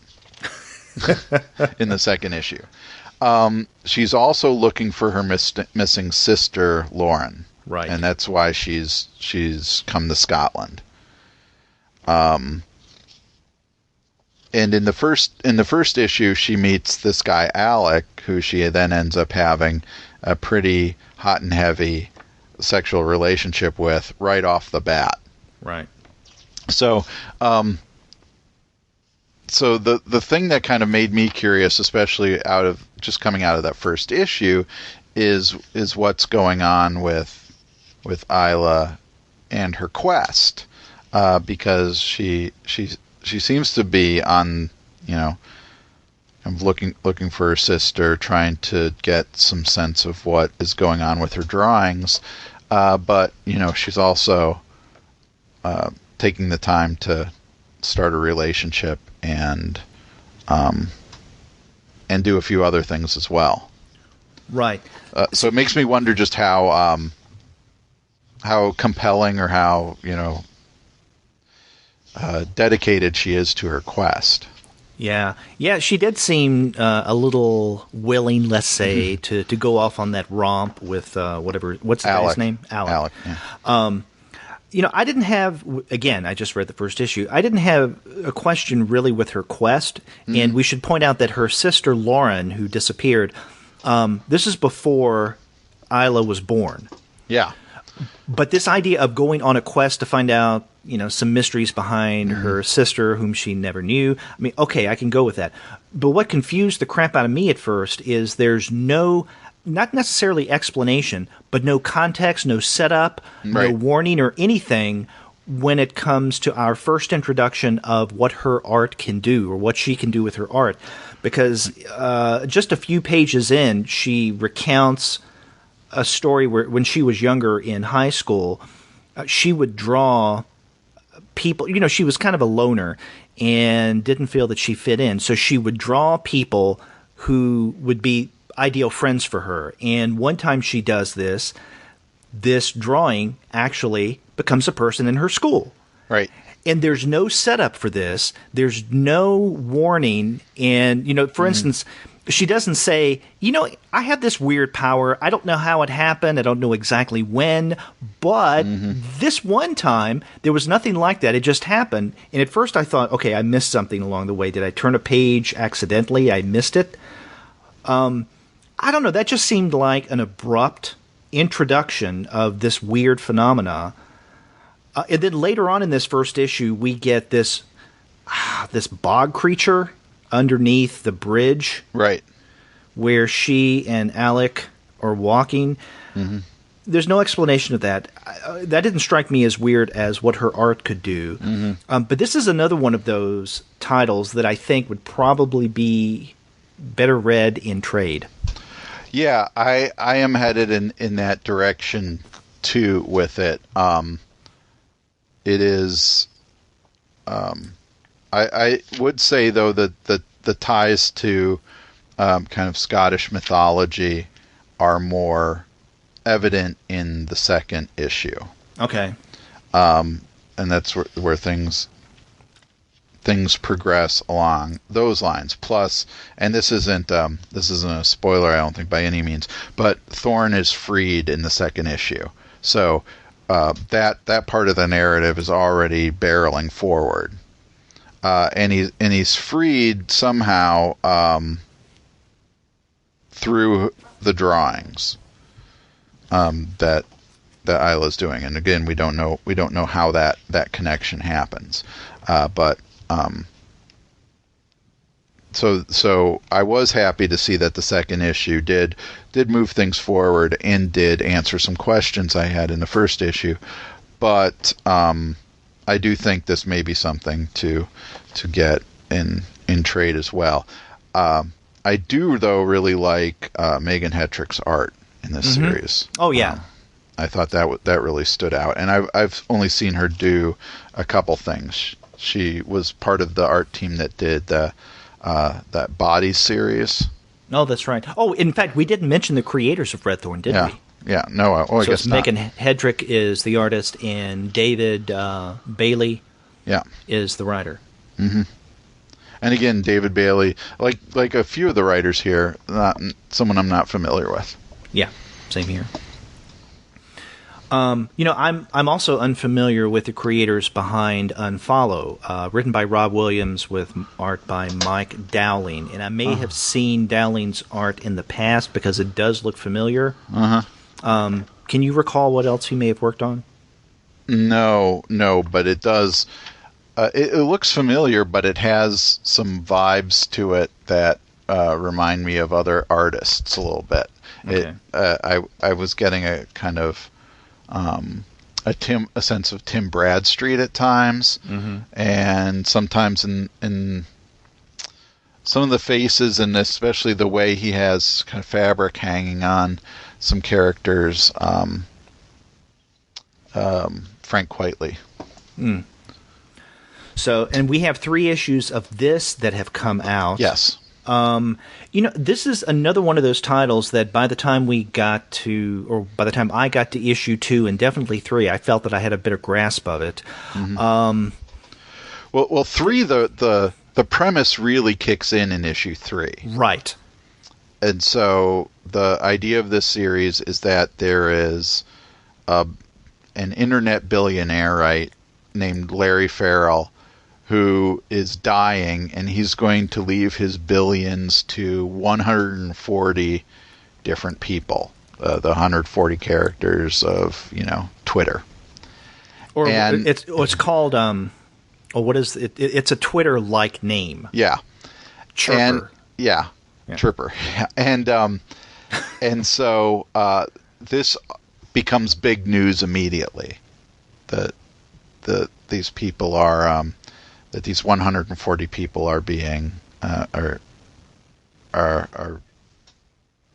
in the second issue. She's also looking for her missing sister, Lauren. Right. And that's why she's come to Scotland. And in the first issue, she meets this guy Alec, who she then ends up having a pretty hot and heavy sexual relationship with right off the bat. Right. So, so the thing that kind of made me curious, especially coming out of that first issue, is what's going on with Isla and her quest, because she seems to be on, I'm looking for her sister, trying to get some sense of what is going on with her drawings, but she's also taking the time to start a relationship and do a few other things as well. Right. So it makes me wonder just how compelling or how dedicated she is to her quest. Yeah, she did seem a little willing, let's say, to go off on that romp with what's the guy's name? Alec. Yeah. I didn't have, again, I just read the first issue. I didn't have a question really with her quest, and we should point out that her sister Lauren, who disappeared, this is before Isla was born. Yeah. But this idea of going on a quest to find out, some mysteries behind her sister whom she never knew. I mean, okay, I can go with that. But what confused the crap out of me at first is there's no, not necessarily explanation, but no context, no setup, no warning or anything when it comes to our first introduction of what her art can do or what she can do with her art. Because just a few pages in, she recounts a story where when she was younger in high school, she would draw people, she was kind of a loner and didn't feel that she fit in. So she would draw people who would be ideal friends for her. And one time she does this drawing actually becomes a person in her school. Right. And there's no setup for this. There's no warning. And, for instance, she doesn't say, I have this weird power. I don't know how it happened. I don't know exactly when. But this one time, there was nothing like that. It just happened. And at first I thought, okay, I missed something along the way. Did I turn a page accidentally? I missed it. I don't know. That just seemed like an abrupt introduction of this weird phenomena. And then later on in this first issue, we get this bog creature underneath the bridge, right, where she and Alec are walking. There's no explanation of that. That didn't strike me as weird as what her art could do. But this is another one of those titles that I think would probably be better read in trade. Yeah, I am headed in that direction too with it. It is. I would say though that the ties to kind of Scottish mythology are more evident in the second issue. Okay. And that's where things progress along those lines. Plus, and this isn't a spoiler, I don't think by any means, but Thorn is freed in the second issue. So that part of the narrative is already barreling forward. And he's freed somehow through the drawings that Isla's doing. And again, we don't know how that connection happens. But so I was happy to see that the second issue did move things forward and did answer some questions I had in the first issue. But I do think this may be something to get in trade as well. I do, though, really like Megan Hetrick's art in this series. Oh, yeah. I thought that really stood out. And I've only seen her do a couple things. She was part of the art team that did that Bodies series. Oh, that's right. Oh, in fact, we didn't mention the creators of Red Thorn, did we? Yeah, no, I guess not. Megan Hedrick is the artist, and David Bailey is the writer. Mm-hmm. And again, David Bailey, like a few of the writers here, not someone I'm not familiar with. Yeah, same here. I'm also unfamiliar with the creators behind Unfollow, written by Rob Williams with art by Mike Dowling. And I may have seen Dowling's art in the past because it does look familiar. Can you recall what else he may have worked on? No, but it does. It looks familiar, but it has some vibes to it that remind me of other artists a little bit. Okay. I was getting a kind of a sense of Tim Bradstreet at times, and sometimes in some of the faces, and especially the way he has kind of fabric hanging on some characters. Frank Quitely. So, and we have 3 issues of this that have come out. Yes. This is another one of those titles that by the time I got to issue 2 and definitely 3, I felt that I had a better grasp of it. Well, 3, the premise really kicks in issue 3. Right. And so the idea of this series is that there is an internet billionaire, right, named Larry Farrell, who is dying, and he's going to leave his billions to 140 different people, the 140 characters of, Twitter. Or it's called, what is it? It's a Twitter-like name. Yeah. Chirper. Yeah. Chirper. And so this becomes big news immediately. These people are that these 140 people are being are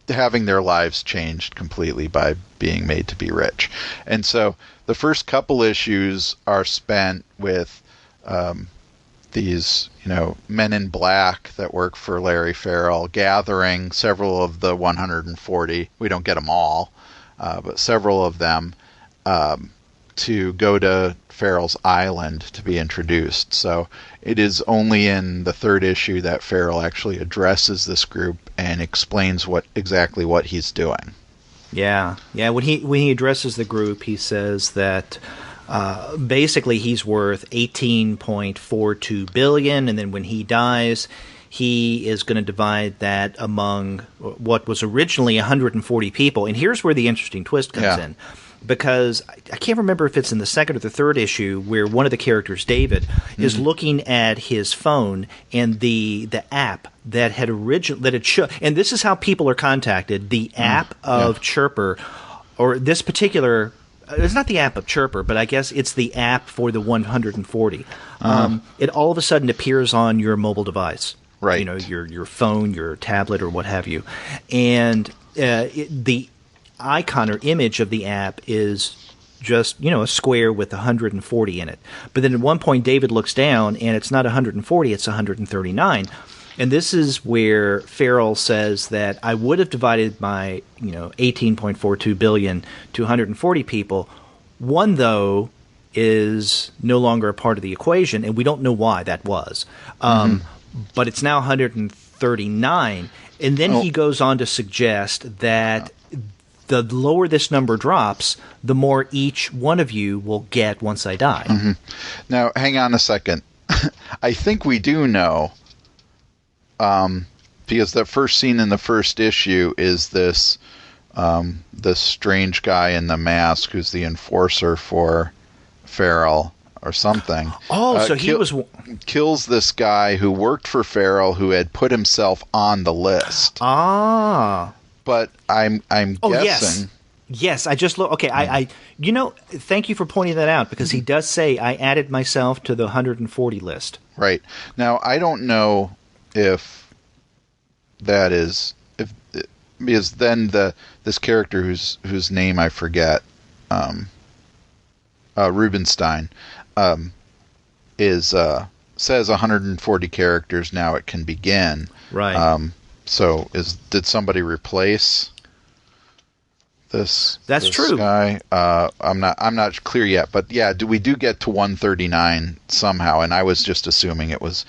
having their lives changed completely by being made to be rich. And so the first couple issues are spent with these, men in black that work for Larry Farrell gathering several of the 140. We don't get them all, but several of them to go to Farrell's island to be introduced. So it is only in the 3rd issue that Farrell actually addresses this group and explains exactly what he's doing. Yeah. When he addresses the group, he says that basically he's worth $18.42 billion, and then when he dies, he is going to divide that among what was originally 140 people. And here's where the interesting twist comes in. Because I can't remember if it's in the 2nd or the 3rd issue where one of the characters, David, is looking at his phone, and the app that had and this is how people are contacted. The app of Chirper, or this particular, it's not the app of Chirper, but I guess it's the app for the 140. It all of a sudden appears on your mobile device, right? Your phone, your tablet, or what have you, and the icon or image of the app is just, a square with 140 in it. But then at one point, David looks down, and it's not 140, it's 139. And this is where Farrell says that I would have divided my, $18.42 billion to 140 people. One, though, is no longer a part of the equation, and we don't know why that was. But it's now 139. And then he goes on to suggest that the lower this number drops, the more each one of you will get once I die. Now, hang on a second. I think we do know, because the first scene in the first issue is this strange guy in the mask who's the enforcer for Farrell, or something. Oh, so he kills this guy who worked for Farrell, who had put himself on the list. Ah. But I'm guessing. Yes, I just look. Okay, I thank you for pointing that out, because he does say I added myself to the 140 list. Right. Now, I don't know if that is because then this character whose name I forget, Rubenstein, says 140 characters now it can begin. Right. So did somebody replace this? That's true. Guy? I'm not clear yet, but yeah, we do get to 139 somehow, and I was just assuming it was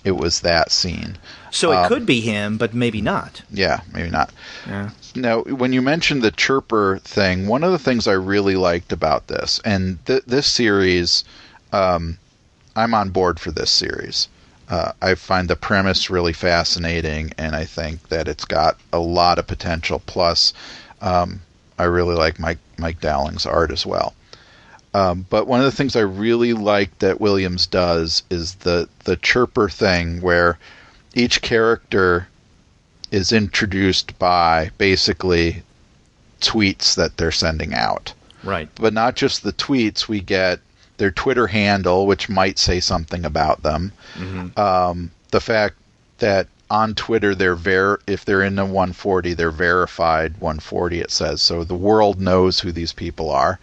that scene. So it could be him, but maybe not. Yeah, maybe not. Yeah. Now, when you mentioned the chirper thing, one of the things I really liked about this, and this series, I'm on board for this series. I find the premise really fascinating, and I think that it's got a lot of potential. Plus, I really like Mike Dowling's art as well. But one of the things I really like that Williams does is the chirper thing, where each character is introduced by basically tweets that they're sending out. Right. But not just the tweets, we get their Twitter handle, which might say something about them. Mm-hmm. The fact that on Twitter, if they're in the 140, they're verified 140, it says. So the world knows who these people are.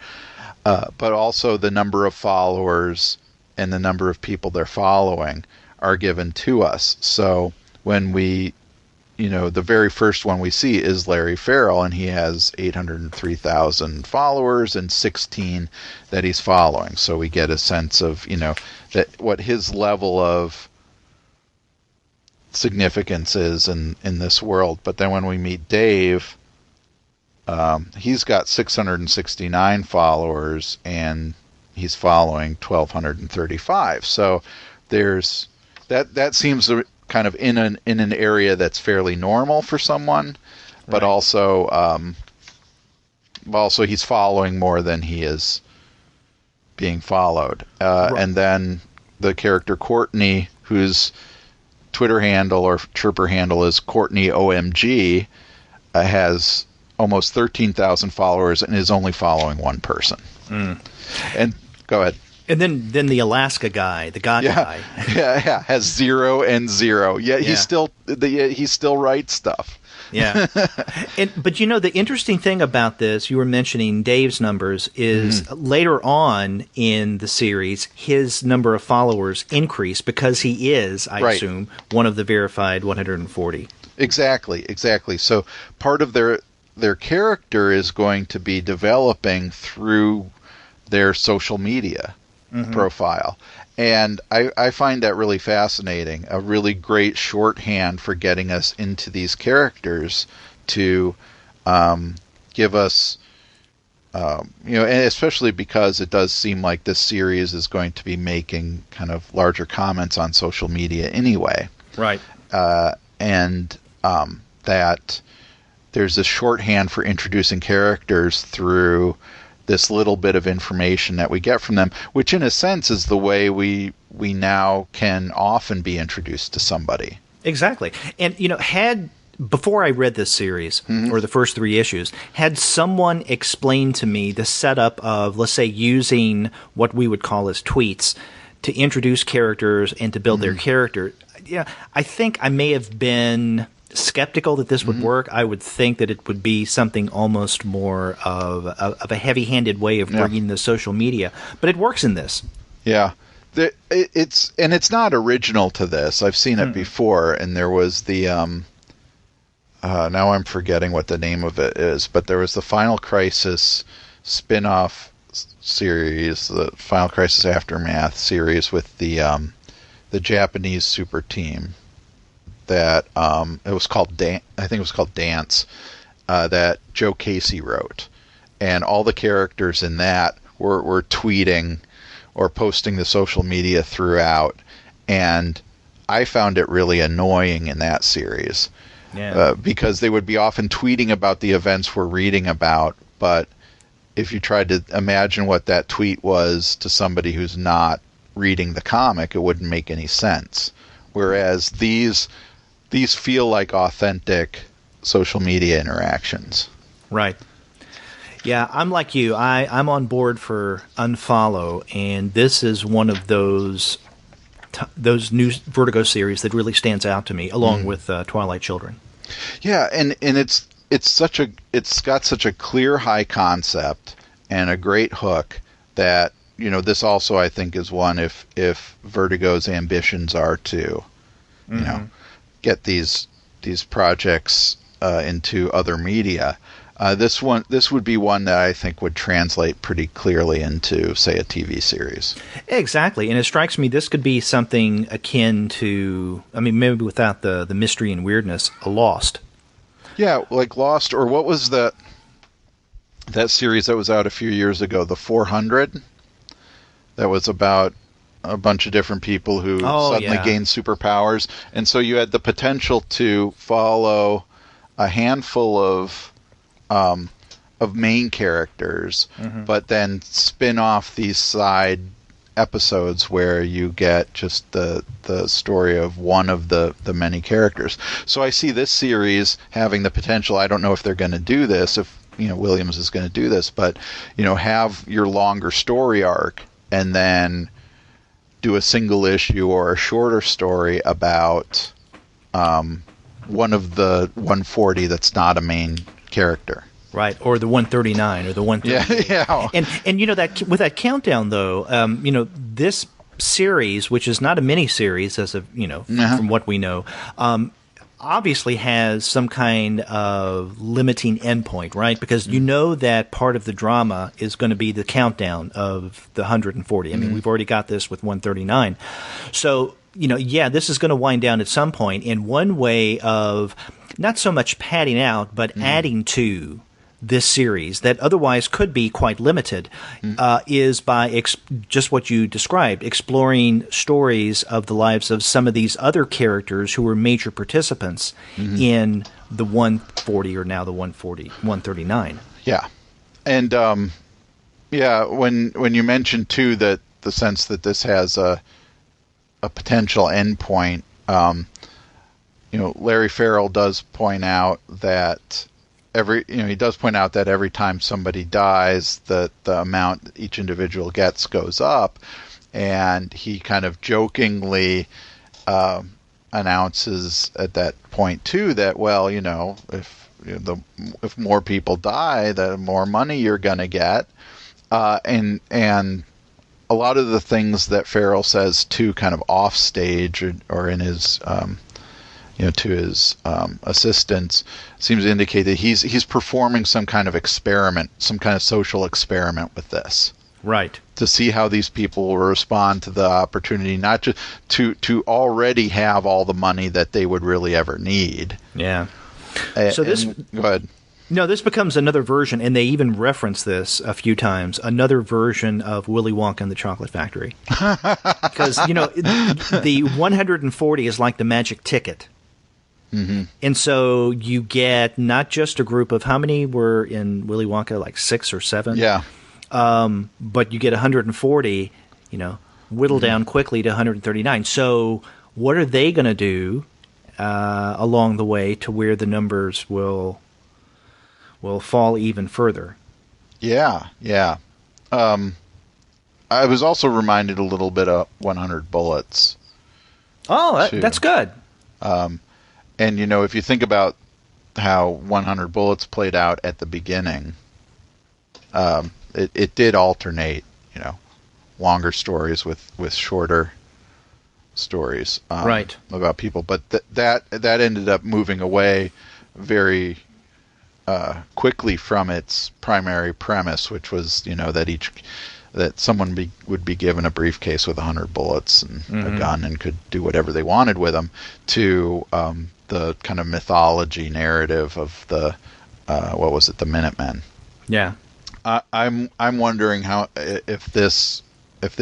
But also the number of followers and the number of people they're following are given to us. So when the very first one we see is Larry Farrell, and he has 803,000 followers and 16 that he's following. So we get a sense of, that what his level of significance is in this world. But then when we meet Dave, he's got 669 followers, and he's following 1,235. So there's that seems kind of in an area that's fairly normal for someone, but right. also he's following more than he is being followed. Right. And then the character Courtney, whose Twitter handle or chirper handle is Courtney OMG, has almost 13,000 followers and is only following one person. And go ahead. And then the Alaska guy, the God guy, has 0 and 0. Yet he still writes stuff. Yeah. But the interesting thing about this, you were mentioning Dave's numbers, is later on in the series, his number of followers increase because he is, I assume, one of the verified 140. Exactly. So part of their character is going to be developing through their social media profile. And I find that really fascinating, a really great shorthand for getting us into these characters to give us, and especially because it does seem like this series is going to be making kind of larger comments on social media anyway. Right. And that there's a shorthand for introducing characters through this little bit of information that we get from them, which in a sense is the way we now can often be introduced to somebody. Exactly. And, before I read this series, or the first 3 issues, had someone explained to me the setup of, let's say, using what we would call as tweets to introduce characters and to build their character, I think I may have been skeptical that this would work. I would think that it would be something almost more of a heavy-handed way of bringing the social media, but it works in this. Yeah, it's not original to this. I've seen it before, and there was the now I'm forgetting what the name of it is, but there was the Final Crisis spin-off series, the Final Crisis Aftermath series with the Japanese super team. That it was called I think it was called Dance, that Joe Casey wrote, and all the characters in that were tweeting or posting the social media throughout, and I found it really annoying in that series, because they would be often tweeting about the events we're reading about, but if you tried to imagine what that tweet was to somebody who's not reading the comic, it wouldn't make any sense. Whereas these feel like authentic social media interactions. Right. Yeah, I'm like you. I'm on board for Unfollow, and this is one of those new Vertigo series that really stands out to me, along with Twilight Children. Yeah, and it's got such a clear high concept and a great hook that, you know, this also I think is one if Vertigo's ambitions are to, you know, get these projects into other media. This would be one that I think would translate pretty clearly into, say, a TV series. Exactly, and it strikes me this could be something akin to, I mean, maybe without the mystery and weirdness, a Lost. Yeah, like Lost, or what was that series that was out a few years ago, The 400? That was about a bunch of different people who suddenly gained superpowers, and so you had the potential to follow a handful of main characters, but then spin off these side episodes where you get just the story of one of the many characters. So I see this series having the potential. I don't know if they're going to do this, if, you know, Williams is going to do this, but, you know, have your longer story arc and then do a single issue or a shorter story about one of the 140 that's not a main character. Right, or the 139 or the 138. Yeah. And you know, that with that countdown though, you know, this series, which is not a mini series as of, you know, from what we know, obviously has some kind of limiting endpoint, right? Because you know that part of the drama is going to be the countdown of the 140. I mean, we've already got this with 139. So, you know, yeah, this is going to wind down at some point. And one way of not so much padding out, but adding to this series that otherwise could be quite limited is by just what you described, exploring stories of the lives of some of these other characters who were major participants in the 140 or now the 139. Yeah. And when you mentioned too that the sense that this has a potential endpoint, you know, Larry Farrell does point out that every time somebody dies, that the amount each individual gets goes up, and he kind of jokingly announces at that point too that, well, you know, if more people die, the more money you're going to get, and a lot of the things that Farrell says too, kind of off stage or in his you know, to his assistants, seems to indicate that he's performing some kind of experiment, some kind of social experiment with this. Right. To see how these people will respond to the opportunity, not just to already have all the money that they would really ever need. Yeah. So this... Go ahead. No, this becomes another version, and they even reference this a few times, another version of Willy Wonka and the Chocolate Factory. Because, you know, the 140 is like the magic ticket. And so you get not just a group of, how many were in Willy Wonka, like 6 or 7? Yeah. But you get 140, you know, whittle down quickly to 139. So what are they going to do along the way to where the numbers will fall even further? Yeah, yeah. I was also reminded a little bit of 100 Bullets. Oh, that's good. And, you know, if you think about how 100 Bullets played out at the beginning, it did alternate, you know, longer stories with shorter stories right. about people. But that ended up moving away very quickly from its primary premise, which was, you know, that someone would be given a briefcase with 100 bullets and a gun and could do whatever they wanted with them, to the kind of mythology narrative of the what was it, the Minutemen. Yeah. I'm wondering how if this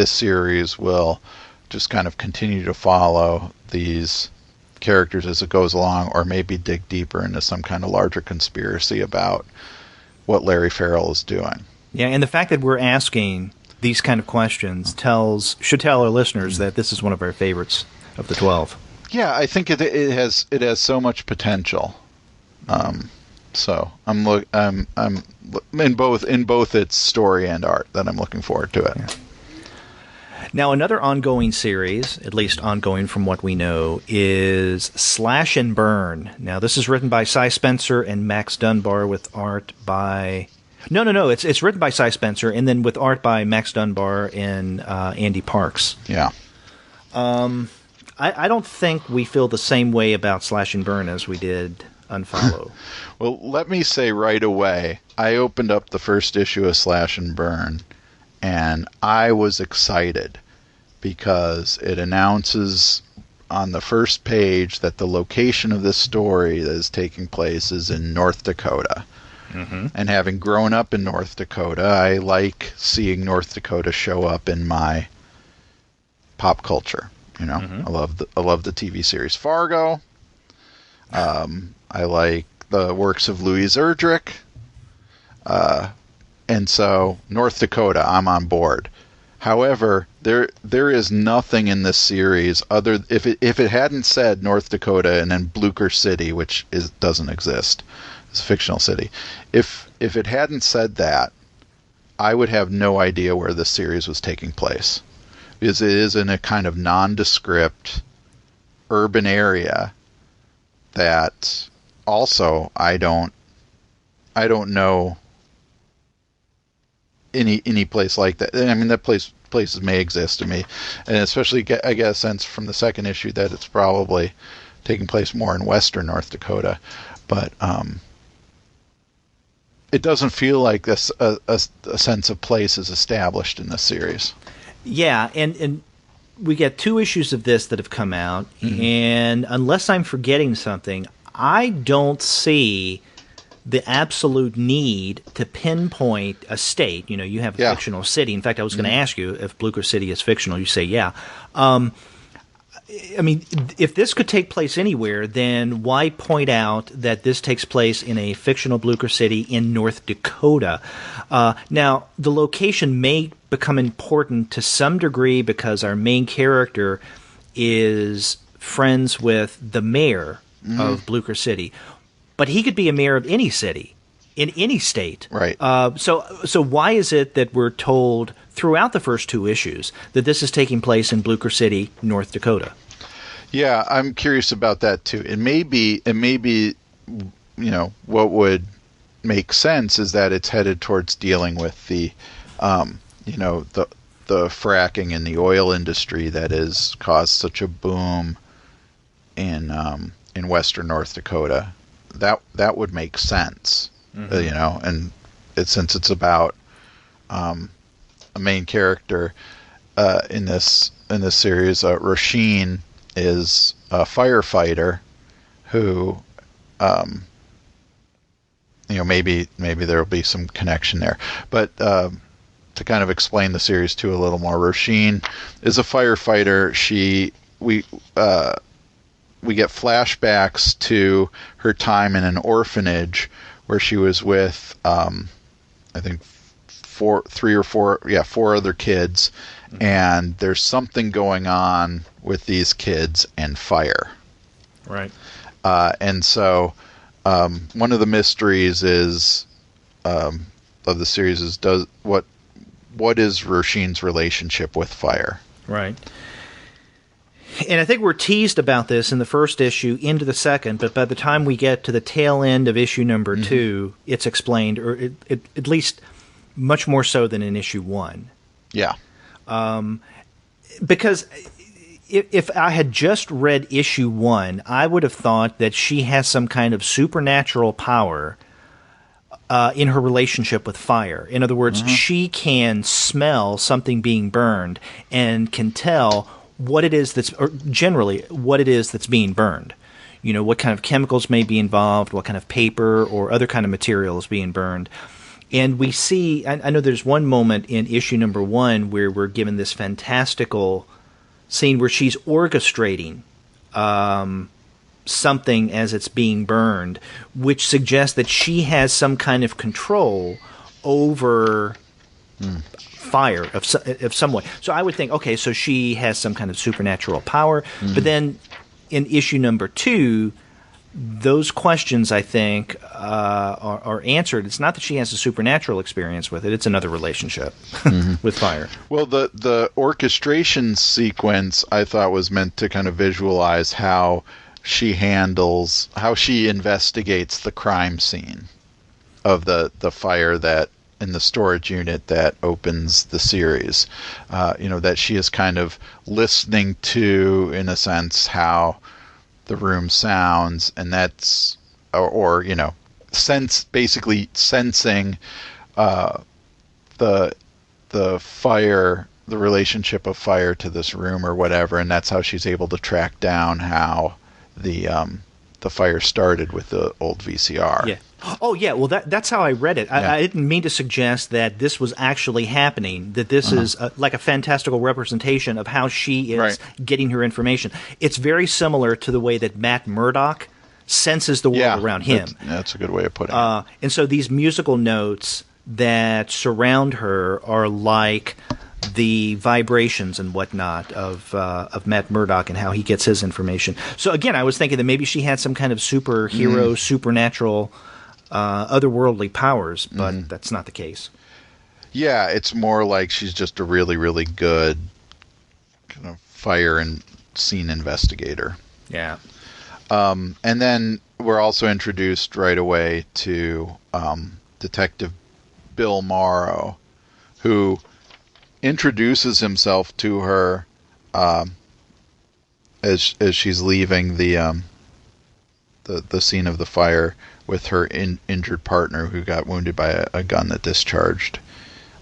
series will just kind of continue to follow these characters as it goes along, or maybe dig deeper into some kind of larger conspiracy about what Larry Farrell is doing. Yeah, and the fact that we're asking these kind of questions should tell our listeners that this is one of our favorites of the 12. Yeah, I think it has so much potential. So I'm in both its story and art that I'm looking forward to it. Yeah. Now, another ongoing series, at least ongoing from what we know, is Slash and Burn. Now, this is written by Cy Spencer and Max Dunbar with art by... No. It's written by Cy Spencer and then with art by Max Dunbar and Andy Parks. Yeah. I don't think we feel the same way about Slash and Burn as we did Unfollow. Well, let me say right away, I opened up the first issue of Slash and Burn, and I was excited because it announces on the first page that the location of this story that is taking place is in North Dakota. Mm-hmm. And having grown up in North Dakota, I like seeing North Dakota show up in my pop culture. You know, mm-hmm. I love the TV series Fargo. I like the works of Louise Erdrich. And so North Dakota, I'm on board. However, there is nothing in this series other if it hadn't said North Dakota and then Blucher City, which doesn't exist. It's a fictional city. If it hadn't said that, I would have no idea where this series was taking place. Because it is in a kind of nondescript urban area that also I don't know any place like that. I mean, that places may exist to me, and especially I get a sense from the second issue that it's probably taking place more in western North Dakota, but it doesn't feel like this a sense of place is established in this series. Yeah, and we get 2 issues of this that have come out, mm-hmm. and unless I'm forgetting something, I don't see the absolute need to pinpoint a state. You know, you have a fictional city. In fact, I was going to ask you if Blucher City is fictional. You say, yeah. I mean, if this could take place anywhere, then why point out that this takes place in a fictional Blucher City in North Dakota? Now, the location may become important to some degree because our main character is friends with the mayor of Blucher City. But he could be a mayor of any city, in any state. Right. So why is it that we're told throughout the first 2 issues that this is taking place in Blucher City, North Dakota? Yeah, I'm curious about that too. It may be, you know, what would make sense is that it's headed towards dealing with the, you know, the fracking in the oil industry that has caused such a boom in western North Dakota. That would make sense, mm-hmm. You know, and since it's about a main character in this series, Rasheen is a firefighter who, you know, maybe there will be some connection there. But to kind of explain the series too a little more, Rasheen is a firefighter. We get flashbacks to her time in an orphanage where she was with, I think, 4 other kids, mm-hmm. and there's something going on with these kids and fire. Right. And so one of the mysteries is of the series is what is Rasheen's relationship with fire? Right. And I think we're teased about this in the first issue into the second, but by the time we get to the tail end of issue number mm-hmm. 2, it's explained, or at least much more so than in issue 1. Yeah. Because if I had just read issue 1, I would have thought that she has some kind of supernatural power in her relationship with fire. In other words, mm-hmm. she can smell something being burned and can tell what it is that's being burned. You know, what kind of chemicals may be involved, what kind of paper or other kind of material is being burned. And we see, I know there's one moment in issue number 1 where we're given this fantastical scene where she's orchestrating something as it's being burned, which suggests that she has some kind of control over fire of some way. So I would think, okay, so she has some kind of supernatural power. But then in issue number 2, those questions, I think, are answered. It's not that she has a supernatural experience with it. It's another relationship with fire. Well, the orchestration sequence, I thought, was meant to kind of visualize how she investigates the crime scene of the fire that in the storage unit that opens the series. That she is kind of listening to, in a sense, how the room sounds, and that's basically sensing the fire, the relationship of fire to this room or whatever, and that's how she's able to track down how the fire started with the old VCR. Yeah. Oh, yeah. Well, that's how I read it. Yeah. I didn't mean to suggest that this was actually happening, that this is like a fantastical representation of how she is getting her information. It's very similar to the way that Matt Murdock senses the world around him. That's a good way of putting it. And so these musical notes that surround her are like the vibrations and whatnot of Matt Murdock and how he gets his information. So again, I was thinking that maybe she had some kind of superhero, supernatural, otherworldly powers, but that's not the case. Yeah, it's more like she's just a really, really good kind of fire and scene investigator. Yeah. And then we're also introduced right away to Detective Bill Morrow, who introduces himself to her as she's leaving the scene of the fire with her injured partner who got wounded by a gun that discharged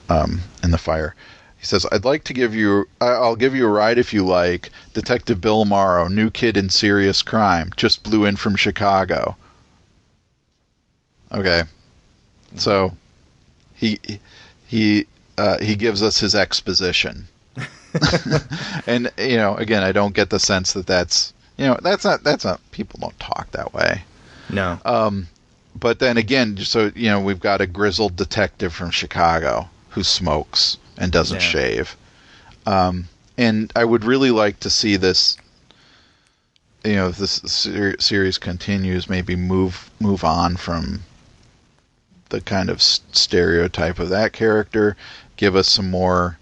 in the fire. He says, I'll give you a ride if you like. Detective Bill Morrow, new kid in serious crime, just blew in from Chicago. Okay. So he gives us his exposition. And, again, I don't get the sense that that's not, people don't talk that way. No. But then again, so, we've got a grizzled detective from Chicago who smokes and doesn't shave. And I would really like to see this, if this series continues, maybe move on from the kind of stereotype of that character, give us some more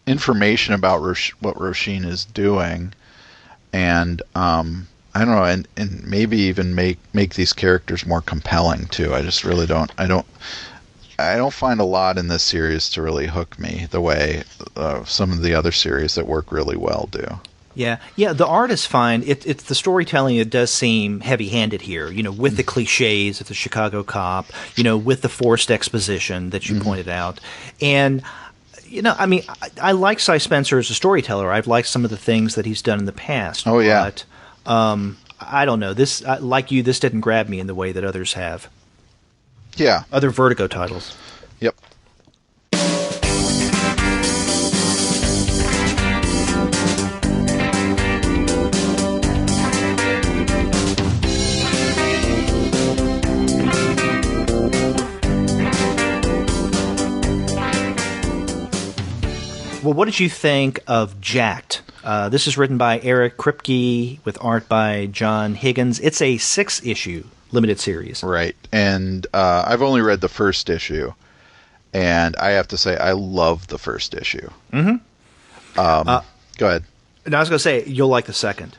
information about what Roisin is doing, and I don't know, and maybe even make these characters more compelling too. I just really don't find a lot in this series to really hook me the way some of the other series that work really well do. Yeah. The art is fine. It's the storytelling that does seem heavy-handed here. With the cliches of the Chicago cop. With the forced exposition that you pointed out, and I like Cy Spencer as a storyteller. I've liked some of the things that he's done in the past. Oh yeah. But I don't know. This, like you, this didn't grab me in the way that others have. Yeah. Other Vertigo titles. Yep. Well, what did you think of Jacked? This is written by Eric Kripke with art by John Higgins. It's a 6-issue limited series. Right. And I've only read the first issue. And I have to say, I love the first issue. Mm-hmm. Go ahead. And I was going to say, you'll like the second.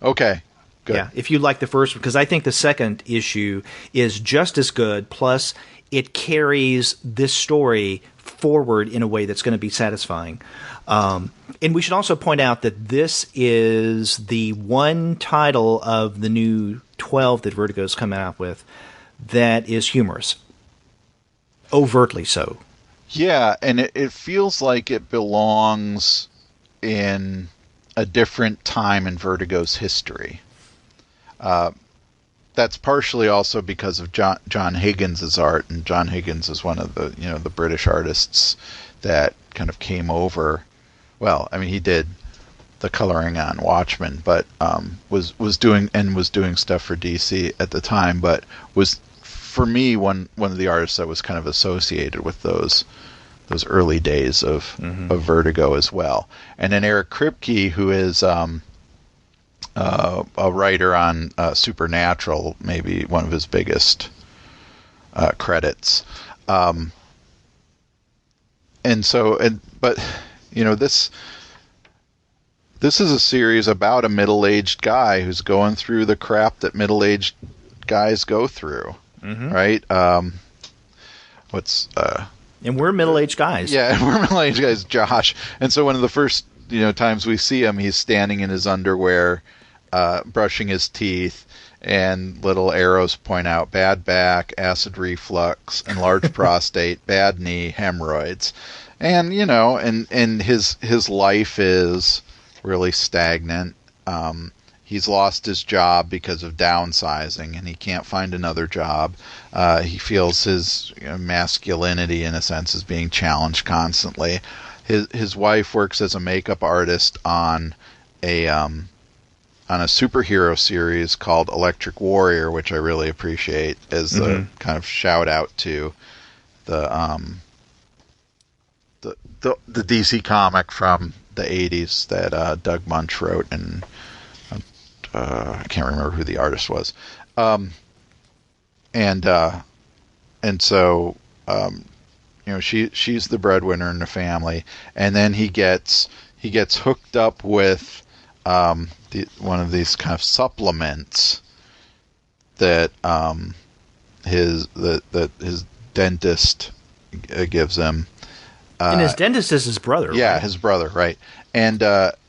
Okay. Good. Yeah, if you like the first one, because I think the second issue is just as good, plus it carries this story forward in a way that's going to be satisfying. And we should also point out that this is the one title of the new 12 that Vertigo's come out with that is humorous. Overtly so. Yeah, and it feels like it belongs in a different time in Vertigo's history. That's partially also because of John Higgins' art, and John Higgins is one of the British artists that kind of came over. Well, I mean, he did the coloring on Watchmen, but was doing stuff for DC at the time, but was, for me, one of the artists that was kind of associated with those early days of Vertigo as well. And then Eric Kripke, who is a writer on Supernatural, maybe one of his biggest credits. But this is a series about a middle-aged guy who's going through the crap that middle-aged guys go through, right? And we're middle-aged guys. Yeah, we're middle-aged guys, Josh. And so one of the first times we see him, he's standing in his underwear, brushing his teeth, and little arrows point out bad back, acid reflux, enlarged prostate, bad knee, hemorrhoids. And, and his life is really stagnant. He's lost his job because of downsizing, and he can't find another job. He feels his masculinity, in a sense, is being challenged constantly. His wife works as a makeup artist on a superhero series called Electric Warrior, which I really appreciate as a kind of shout out to the DC comic from the 80s that Doug Munch wrote, and I can't remember who the artist was. So she's the breadwinner in the family, and then he gets hooked up with one of these kind of supplements that his dentist gives him. And his dentist is his brother. Yeah, right? His brother, right? And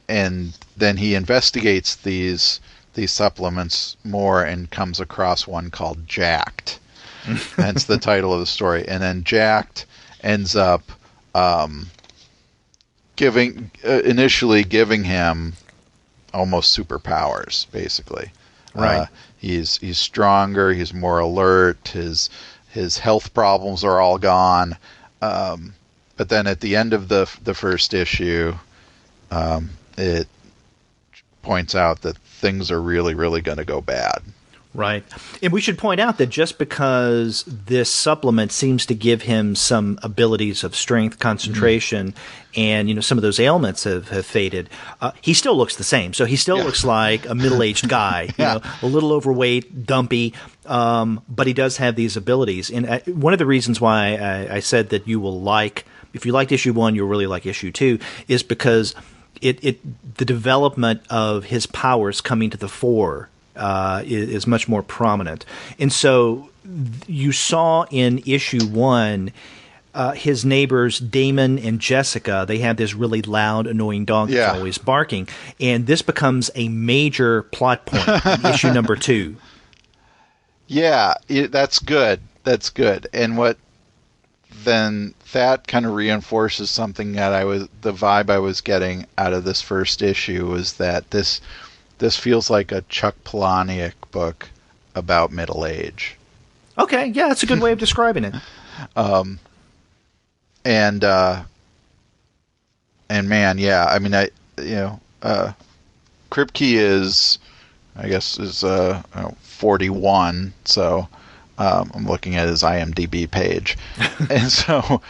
then he investigates these supplements more and comes across one called Jacked. Hence the title of the story. And then Jacked ends up initially giving him almost superpowers, basically. Right. He's stronger. He's more alert. His health problems are all gone. But then at the end of the first issue, it points out that things are really, really going to go bad. Right. And we should point out that just because this supplement seems to give him some abilities of strength, concentration, and some of those ailments have faded, he still looks the same. So he still looks like a middle-aged guy, a little overweight, dumpy, but he does have these abilities. And one of the reasons why I said that you will like, if you liked issue 1, you'll really like issue 2, is because the development of his powers coming to the fore is much more prominent. And so you saw in issue 1, his neighbors Damon and Jessica, they have this really loud, annoying dog that's always barking. And this becomes a major plot point in issue number 2. Yeah, that's good. That's good. And then that kind of reinforces something that the vibe I was getting out of this first issue was that this feels like a Chuck Palahniuk book about middle age. Okay, yeah, that's a good way of describing it. And man, yeah, I mean, Kripke is 41, so I'm looking at his IMDb page, and so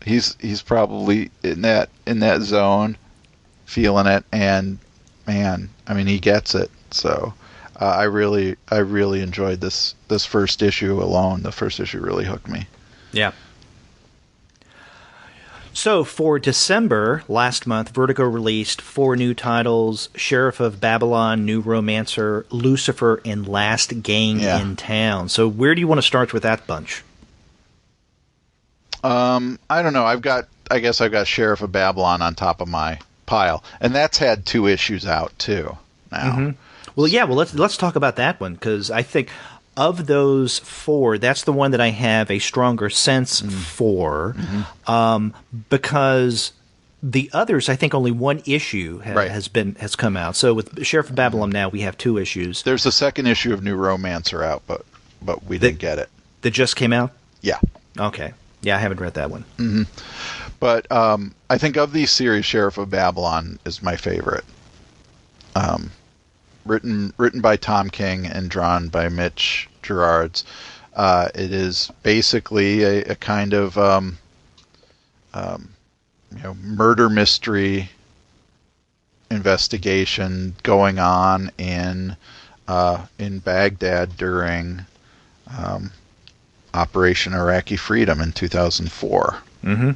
he's probably in that zone, feeling it, and man, I mean, he gets it. So I really enjoyed this first issue alone. The first issue really hooked me. Yeah. So for December, last month, Vertigo released 4 new titles: Sheriff of Babylon, New Romancer, Lucifer, and Last Gang in Town. So where do you want to start with that bunch? I don't know. I guess I've got Sheriff of Babylon on top of my pile, and that's had 2 issues out too now. Well, yeah. Well, let's talk about that one, because I think of those 4, that's the one that I have a stronger sense for, because the others, I think only 1 issue has come out. So with Sheriff of Babylon now, we have 2 issues. There's a second issue of New Romancer out, but we didn't get it. That just came out? Yeah. Okay. Yeah, I haven't read that one. But I think of these series, Sheriff of Babylon is my favorite. Written by Tom King and drawn by Mitch Gerards. It is basically a kind of murder mystery investigation going on in Baghdad during Operation Iraqi Freedom in 2004. Mm-hmm.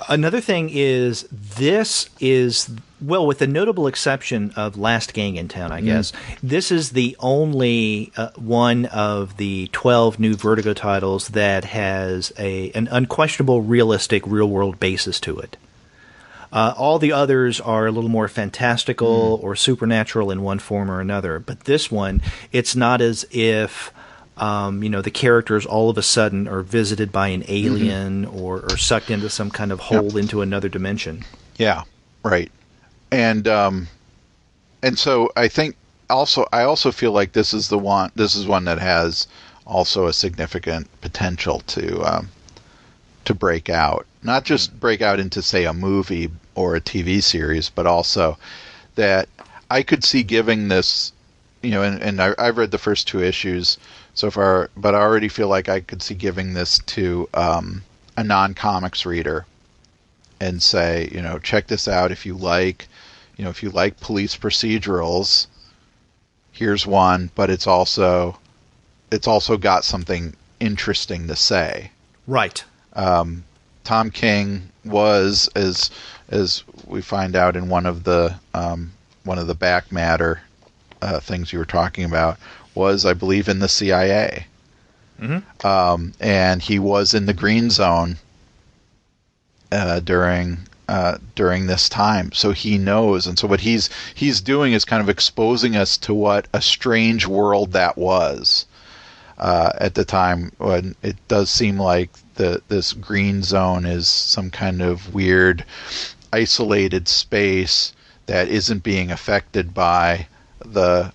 Another thing is, this is, well, with the notable exception of Last Gang in Town, I guess, this is the only one of the 12 new Vertigo titles that has an unquestionable, realistic, real-world basis to it. All the others are a little more fantastical or supernatural in one form or another. But this one, it's not as if the characters all of a sudden are visited by an alien or sucked into some kind of hole into another dimension. Yeah, right. And so I think I also feel like this is one that has also a significant potential to break out. Not just break out into, say, a movie or a TV series, but also that I could see giving this, and I've read the first 2 issues so far, but I already feel like I could see giving this to a non-comics reader and say, check this out if you like police procedurals. Here's one, but it's also got something interesting to say. Right. Tom King was, as we find out in one of the back matter things you were talking about, was, I believe, in the CIA. Mm-hmm. And he was in the Green Zone during this time, so he knows. And so what he's doing is kind of exposing us to what a strange world that was at the time, when it does seem like this Green Zone is some kind of weird, isolated space that isn't being affected by the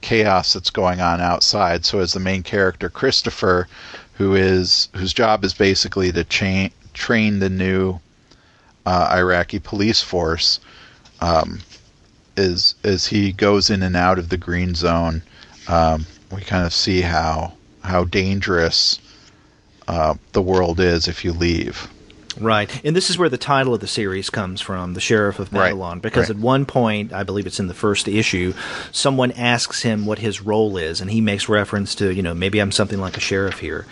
chaos that's going on outside. So as the main character, Christopher, whose job is basically to train the new Iraqi police force, as he goes in and out of the Green Zone, we kind of see how dangerous the world is if you leave. Right. And this is where the title of the series comes from, The Sheriff of Babylon, because at one point, I believe it's in the first issue, someone asks him what his role is, and he makes reference to, maybe I'm something like a sheriff here.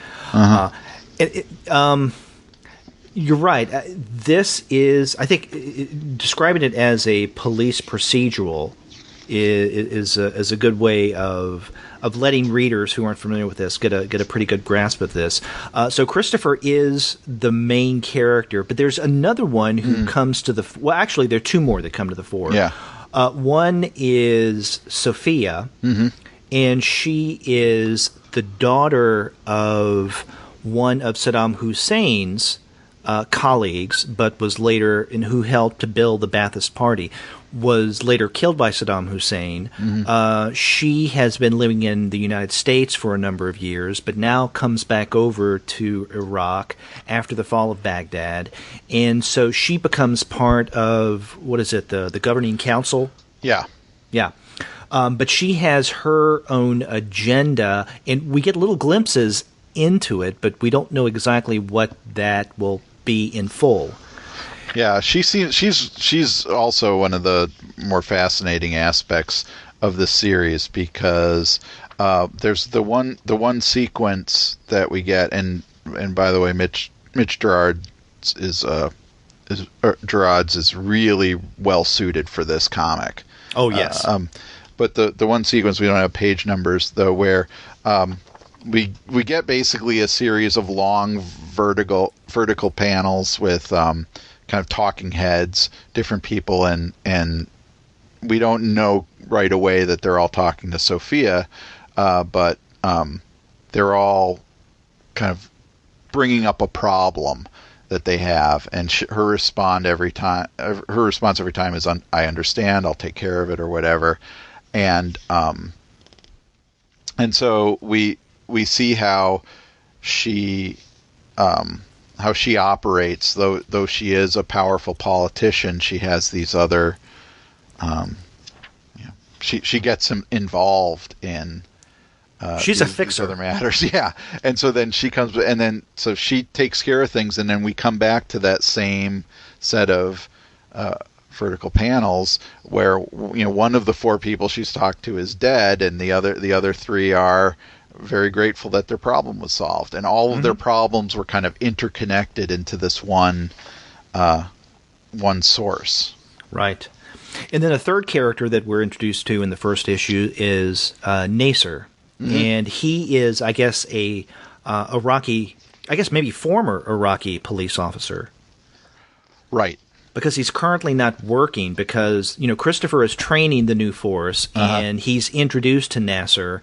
You're right. This is, I think, describing it as a police procedural is a good way of letting readers who aren't familiar with this get a pretty good grasp of this. So Christopher is the main character, but there's another one who comes to the well. Actually, there are 2 more that come to the fore. Yeah. One is Sophia, and she is the daughter of one of Saddam Hussein's colleagues, but was later, and who helped to build the Ba'athist Party, was later killed by Saddam Hussein. She has been living in the United States for a number of years, but now comes back over to Iraq after the fall of Baghdad, and so she becomes part of, the governing council? Yeah. Yeah. But she has her own agenda, and we get little glimpses into it, but we don't know exactly what that will be in full. Yeah, she's also one of the more fascinating aspects of the series, because there's the one sequence that we get, and by the way, Mitch Gerard's is really well suited for this comic. Oh yes. But the one sequence, we don't have page numbers though, where we get basically a series of long vertical panels with kind of talking heads, different people, and we don't know right away that they're all talking to Sophia, but they're all kind of bringing up a problem that they have, and her response every time is, "I understand, I'll take care of it," or whatever, and so we see how she operates. Though she is a powerful politician, she has these other. She gets him involved in she's a fixer. Other matters. Yeah. And so then she comes, and then so she takes care of things, and then we come back to that same set of vertical panels where one of the 4 people she's talked to is dead, and the other 3 are very grateful that their problem was solved, and all of their problems were kind of interconnected into this one source. Right. And then a third character that we're introduced to in the first issue is Nasser. And he is, I guess, a Iraqi, I guess maybe former Iraqi police officer. Right. Because he's currently not working because, Christopher is training the new force, and he's introduced to Nasser,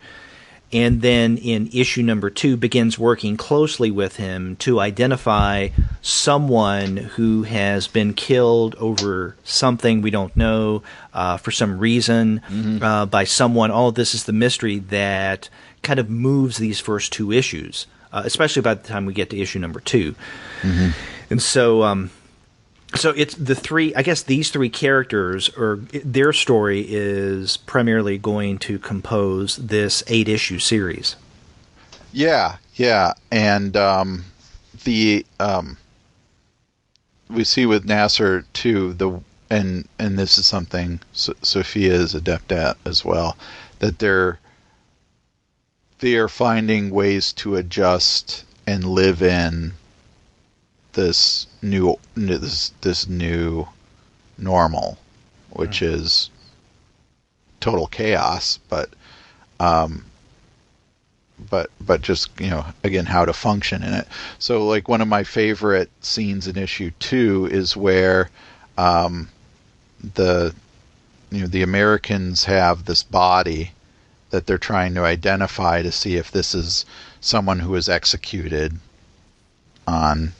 and then in issue number 2 begins working closely with him to identify someone who has been killed over something we don't know, for some reason, by someone. All of this is the mystery that kind of moves these first 2 issues, especially by the time we get to issue number 2. And so it's the 3, I guess these 3 characters, or their story is primarily going to compose this 8-issue series. Yeah. And we see with Nasser too, and this is something Sophia is adept at as well, that they are finding ways to adjust and live in this new normal, which is total chaos, but just again, how to function in it. So like one of my favorite scenes in issue 2 is where the Americans have this body that they're trying to identify to see if this is someone who was executed on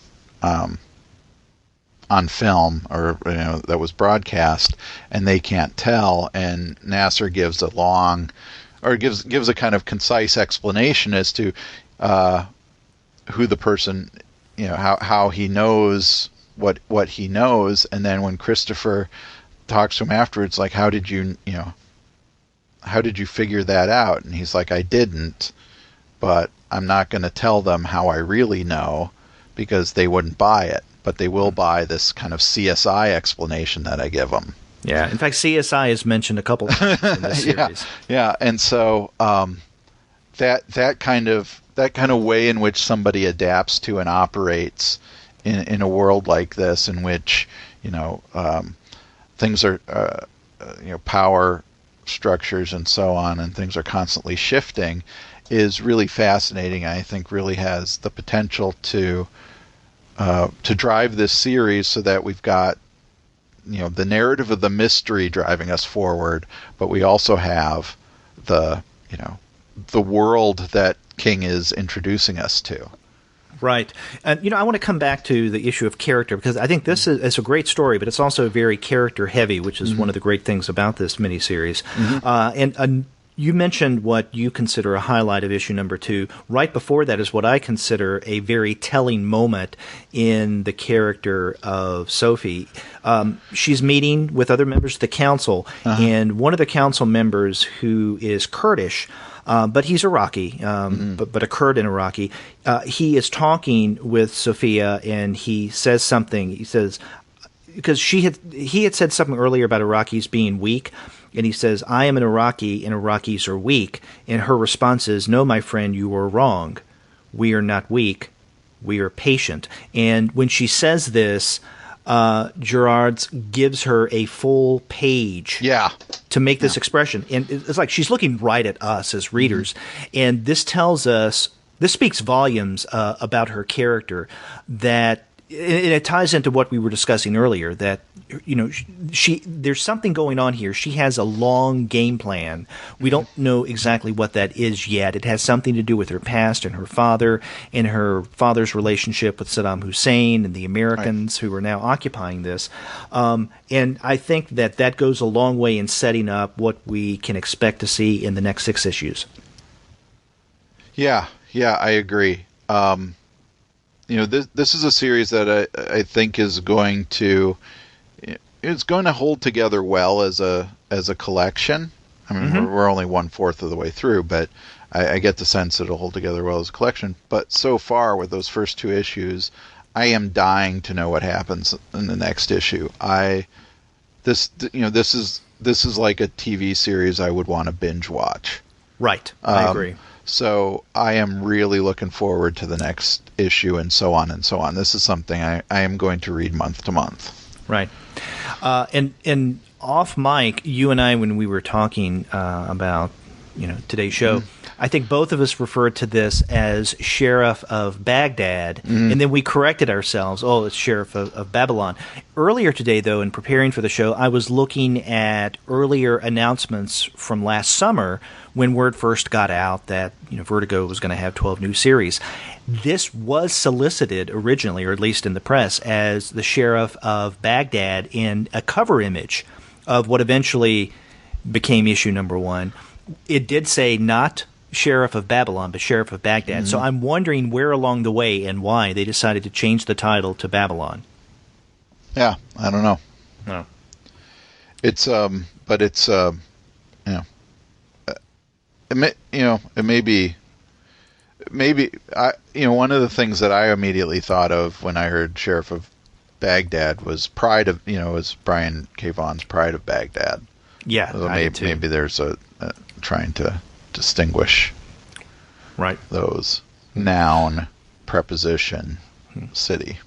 film, or that was broadcast, and they can't tell. And Nasser gives a gives a kind of concise explanation as to who the person, how he knows what he knows. And then when Christopher talks to him afterwards, like, how did you figure that out? And he's like, I didn't, but I'm not going to tell them how I really know, because they wouldn't buy it, but they will buy this kind of CSI explanation that I give them. Yeah, in fact, CSI is mentioned a couple times in this series. Yeah, and so that kind of way in which somebody adapts to and operates in a world like this, in which things are power structures and so on, and things are constantly shifting, is really fascinating. I think really has the potential to drive this series so that we've got the narrative of the mystery driving us forward, but we also have the world that King is introducing us to. Right. And, I want to come back to the issue of character, because I think this is a great story, but it's also very character-heavy, which is one of the great things about this miniseries. And you mentioned what you consider a highlight of issue number 2. Right before that is what I consider a very telling moment in the character of Sophie. She's meeting with other members of the council, and one of the council members, who is Kurdish, but he's Iraqi, but a Kurd and Iraqi, he is talking with Sophia, and he says something. He says, because he had said something earlier about Iraqis being weak, and he says, I am an Iraqi, and Iraqis are weak. And her response is, no, my friend, you are wrong. We are not weak. We are patient. And when she says this, Gerards gives her a full page to make this expression. And it's like she's looking right at us as readers. And this tells us, this speaks volumes about her character, that and it ties into what we were discussing earlier, that there's something going on here. She has a long game plan. We don't know exactly what that is yet. It has something to do with her past and her father's relationship with Saddam Hussein and the Americans who are now occupying this. And I think that goes a long way in setting up what we can expect to see in the next 6 issues. Yeah, I agree. This is a series that I think is going to hold together well as a collection. I mean, we're only 1/4 of the way through, but I get the sense it'll hold together well as a collection. But so far, with those first 2 issues, I am dying to know what happens in the next issue. This is like a TV series I would want to binge watch. Right, I agree. So I am really looking forward to the next issue, and so on and so on. This is something I am going to read month to month. Right. And off mic, you and I, when we were talking about today's show, I think both of us referred to this as Sheriff of Baghdad, and then we corrected ourselves. Oh, it's Sheriff of Babylon. Earlier today, though, in preparing for the show, I was looking at earlier announcements from last summer when word first got out that Vertigo was going to have 12 new series. This was solicited originally, or at least in the press, as the Sheriff of Baghdad in a cover image of what eventually became issue number 1. It did say not Sheriff of Babylon, but Sheriff of Baghdad. So I'm wondering where along the way and why they decided to change the title to Babylon. Yeah, I don't know. No. It's but it's it may be one of the things that I immediately thought of when I heard Sheriff of Baghdad was Pride of was Brian K. Vaughan's Pride of Baghdad. Yeah, so maybe there's a trying to distinguish those noun, preposition, city.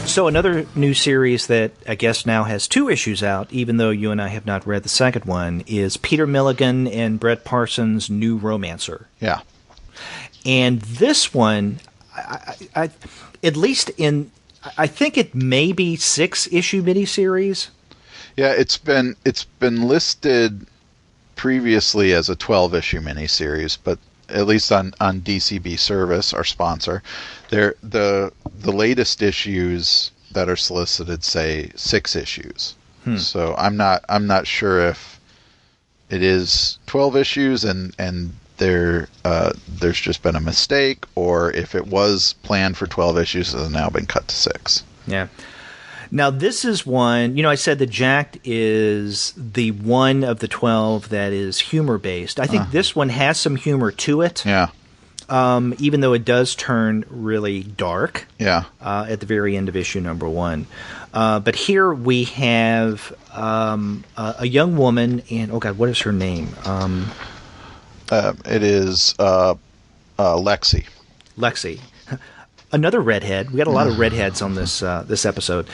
So another new series that I guess now has 2 issues out, even though you and I have not read the second one, is Peter Milligan and Brett Parsons' New Romancer. Yeah. And this one, I at least I think it may be 6-issue miniseries. Yeah, it's been listed previously as a 12-issue miniseries, but at least on DCB Service, our sponsor, the latest issues that are solicited say 6 issues. So I'm not sure if it is 12 issues and there's just been a mistake, or if it was planned for 12 issues and has now been cut to 6. Yeah. Now, this is one, I said that Jacked is the one of the 12 that is humor-based. I think this one has some humor to it. Yeah. Even though it does turn really dark. Yeah. At the very end of issue number 1. But here we have a young woman, and, oh God, what is her name? It is Lexi. Lexi. Another redhead. We got a lot of redheads on this episode.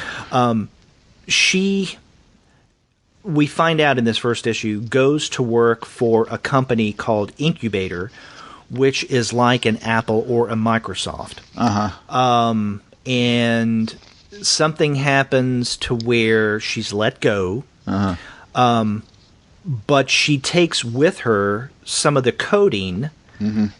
We find out in this first issue, goes to work for a company called Incubator, which is like an Apple or a Microsoft. And something happens to where she's let go. But she takes with her some of the coding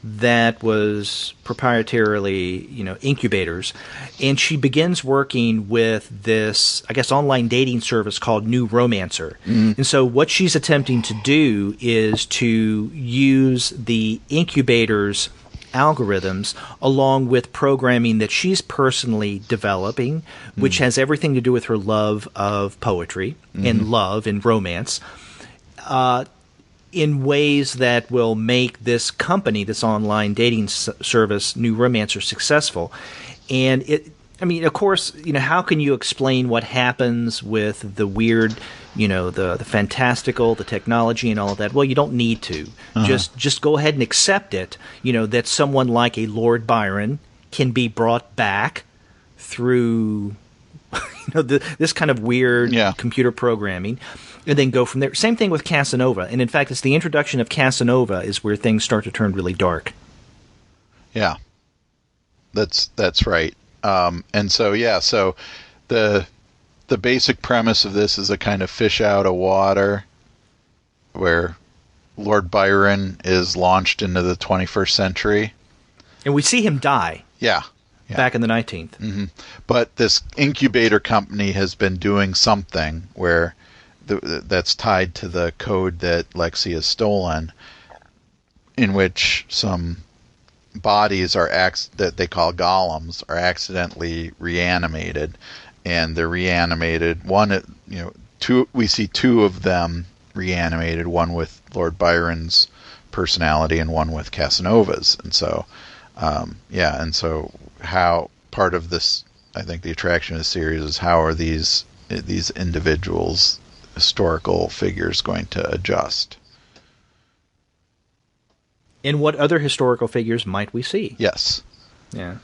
that was proprietarily, Incubators, and she begins working with this, I guess, online dating service called New Romancer. And so what she's attempting to do is to use the Incubators algorithms along with programming that she's personally developing, which has everything to do with her love of poetry and love and romance, in ways that will make this company, this online dating service, New Romancer, successful. And of course, how can you explain what happens with the weird, the fantastical, the technology and all of that? Well, you don't need to. Just go ahead and accept it, that someone like a Lord Byron can be brought back through this kind of weird computer programming, and then go from there. Same thing with Casanova. And in fact, it's the introduction of Casanova is where things start to turn really dark. Yeah, that's right. And so the basic premise of this is a kind of fish out of water, where Lord Byron is launched into the 21st century, and we see him die. Yeah, back in the 19th. Mm-hmm. But this incubator company has been doing something where that's tied to the code that Lexi has stolen, in which some bodies that they call golems are accidentally reanimated, and they're reanimated. We see two of them reanimated, one with Lord Byron's personality and one with Casanova's. And so, and so how part of this, I think the attraction of the series is how are these individuals, historical figures, going to adjust? And what other historical figures might we see? Yes. Yeah.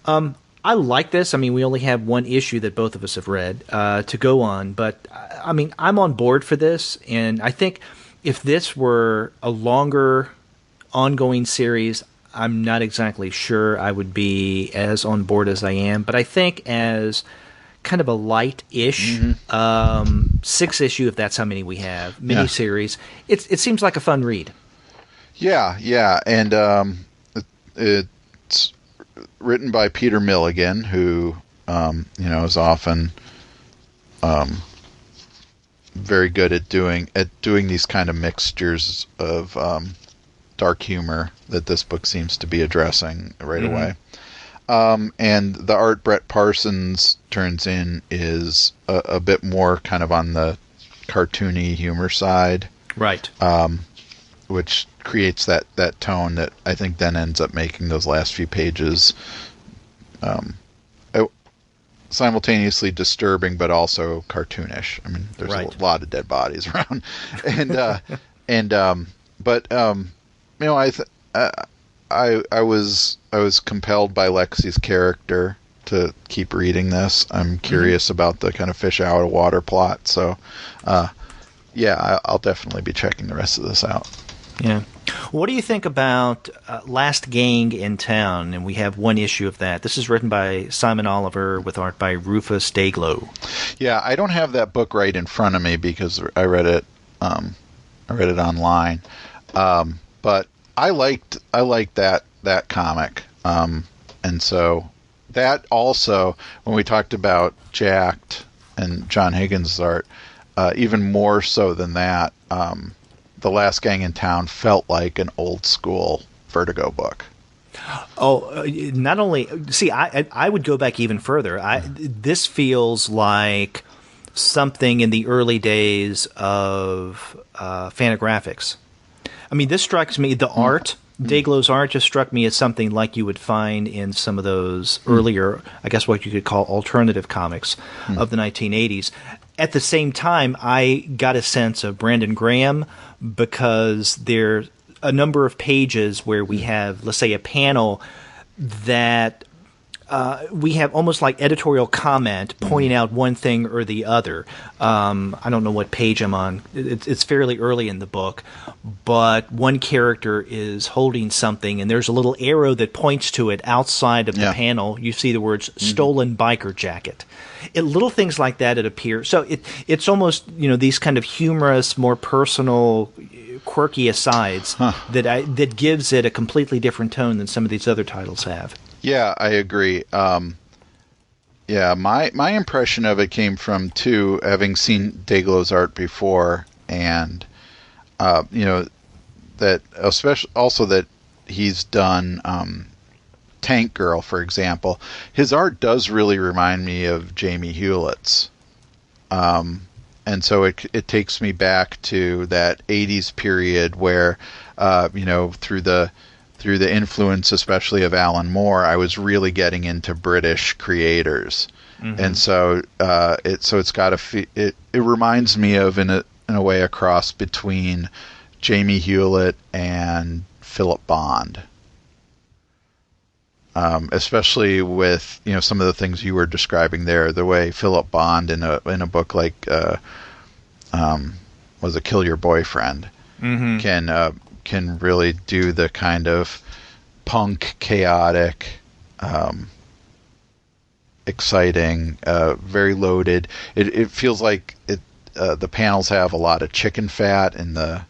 I like this. I mean, we only have one issue that both of us have read to go on, but I mean, I'm on board for this, and I think if this were a longer, ongoing series, I'm not exactly sure I would be as on board as I am, but I think as kind of a light-ish 6-issue, if that's how many we have, miniseries, it seems like a fun read. Yeah, and it's written by Peter Milligan, who is often very good at doing these kind of mixtures of dark humor that this book seems to be addressing right away. And the art Brett Parsons turns in is a bit more kind of on the cartoony humor side, right? Which creates that tone that I think then ends up making those last few pages simultaneously disturbing but also cartoonish. I mean, there's a lot of dead bodies around, I was compelled by Lexi's character to keep reading this. I'm curious about the kind of fish out of water plot, so I'll definitely be checking the rest of this out. Yeah. What do you think about Last Gang in Town? And we have one issue of that. This is written by Simon Oliver with art by Rufus Dayglow. Yeah, I don't have that book right in front of me because I read it online. But I liked that comic. And so that also, when we talked about Jacked and John Higgins' art, even more so than that, The Last Gang in Town felt like an old school Vertigo book. Oh, not only... See, I would go back even further. This feels like something in the early days of Fantagraphics. I mean, this strikes me, the art, Dayglow's art just struck me as something like you would find in some of those earlier, I guess what you could call alternative comics of the 1980s. At the same time, I got a sense of Brandon Graham because there's a number of pages where we have, let's say, a panel that we have almost like editorial comment pointing out one thing or the other. I don't know what page I'm on. It's fairly early in the book, but one character is holding something, and there's a little arrow that points to it outside of the panel. You see the words "stolen biker jacket." Little things like that appear. So it's almost these kind of humorous, more personal, quirky asides that gives it a completely different tone than some of these other titles have. Yeah, I agree. My impression of it came from having seen Dayglow's art before, and that especially also that he's done Tank Girl, for example. His art does really remind me of Jamie Hewlett's, and so it takes me back to that 80s period where through the influence, especially of Alan Moore, I was really getting into British creators, and so it's got it reminds me of in a way a cross between Jamie Hewlett and Philip Bond, especially with some of the things you were describing there. The way Philip Bond in a book like was it Kill Your Boyfriend can really do the kind of punk, chaotic, exciting, very loaded. It feels like the panels have a lot of chicken fat in the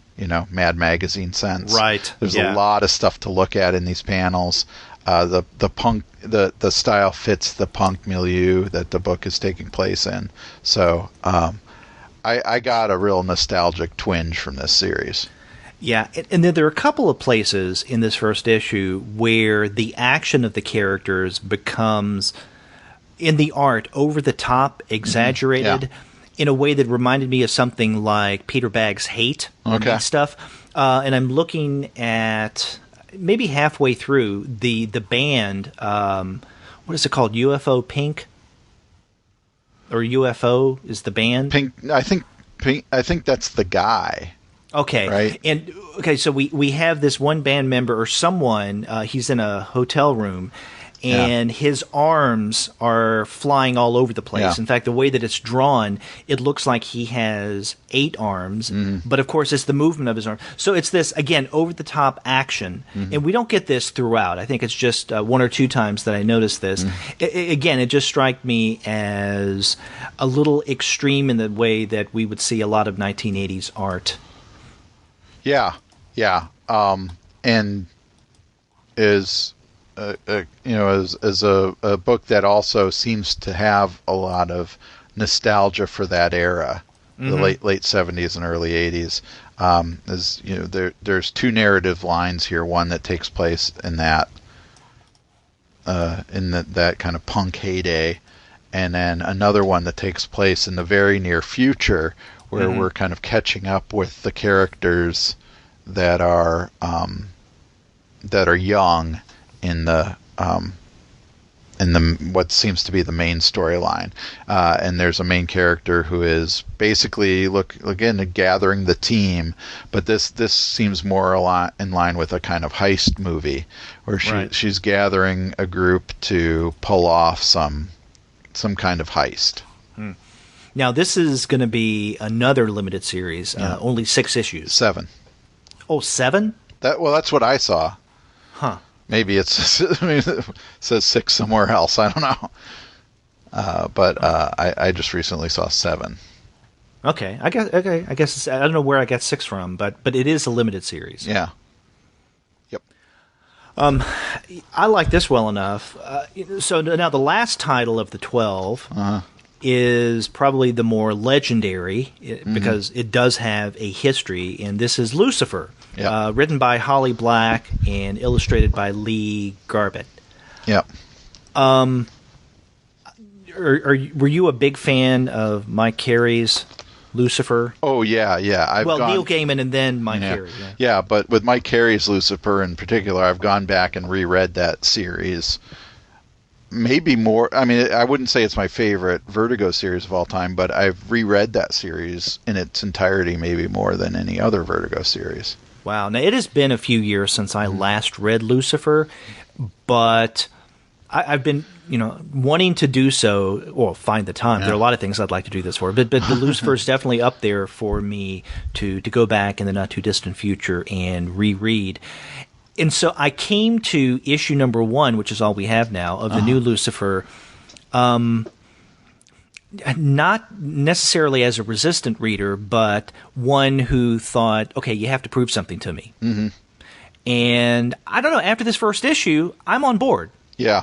Mad Magazine sense. Right. There's a lot of stuff to look at in these panels. the punk the style fits the punk milieu that the book is taking place in. So I got a real nostalgic twinge from this series. Yeah, and then there are a couple of places in this first issue where the action of the characters becomes, in the art, over the top, exaggerated, in a way that reminded me of something like Peter Bag's Hate and stuff. And I'm looking at maybe halfway through the band. What is it called? UFO Pink, or UFO is the band? Pink. I think that's the guy. Okay. Right. And okay, so we have this one band member or someone, he's in a hotel room, and his arms are flying all over the place. Yeah. In fact, the way that it's drawn, it looks like he has 8 arms, but of course it's the movement of his arm. So it's this, again, over-the-top action, and we don't get this throughout. I think it's just 1 or 2 times that I noticed this. Again, it just struck me as a little extreme in the way that we would see a lot of 1980s art. Yeah. And is as a book that also seems to have a lot of nostalgia for that era, the late 70s and early 80s. There's 2 narrative lines here. One that takes place in that that kind of punk heyday, and then another one that takes place in the very near future, where we're kind of catching up with the characters that are young in the what seems to be the main storyline, and there's a main character who is basically gathering the team, but this seems more in line with a kind of heist movie, where she's gathering a group to pull off some kind of heist. Now, this is going to be another limited series, only 6 issues. 7. Oh, 7? That's what I saw. Huh. Maybe it says 6 somewhere else. I don't know. But I just recently saw 7. Okay. I guess I don't know where I got 6 from, but it is a limited series. Yeah. Yep. I like this well enough. So now the last title of the 12 is probably the more legendary, because it does have a history, and this is Lucifer, written by Holly Black and illustrated by Lee Garbett. Yep. Were you a big fan of Mike Carey's Lucifer? Oh, yeah. Neil Gaiman and then Mike Carey. Yeah, but with Mike Carey's Lucifer in particular, I've gone back and reread that series. Maybe more. I mean, I wouldn't say it's my favorite Vertigo series of all time, but I've reread that series in its entirety maybe more than any other Vertigo series. Wow. Now, it has been a few years since I last read Lucifer, but I've been, wanting to do so, or find the time. There are a lot of things I'd like to do this for, but the Lucifer is definitely up there for me to go back in the not-too-distant future and reread. And so I came to issue number 1, which is all we have now, of the new Lucifer, not necessarily as a resistant reader, but one who thought, okay, you have to prove something to me. And I don't know, after this first issue, I'm on board. Yeah.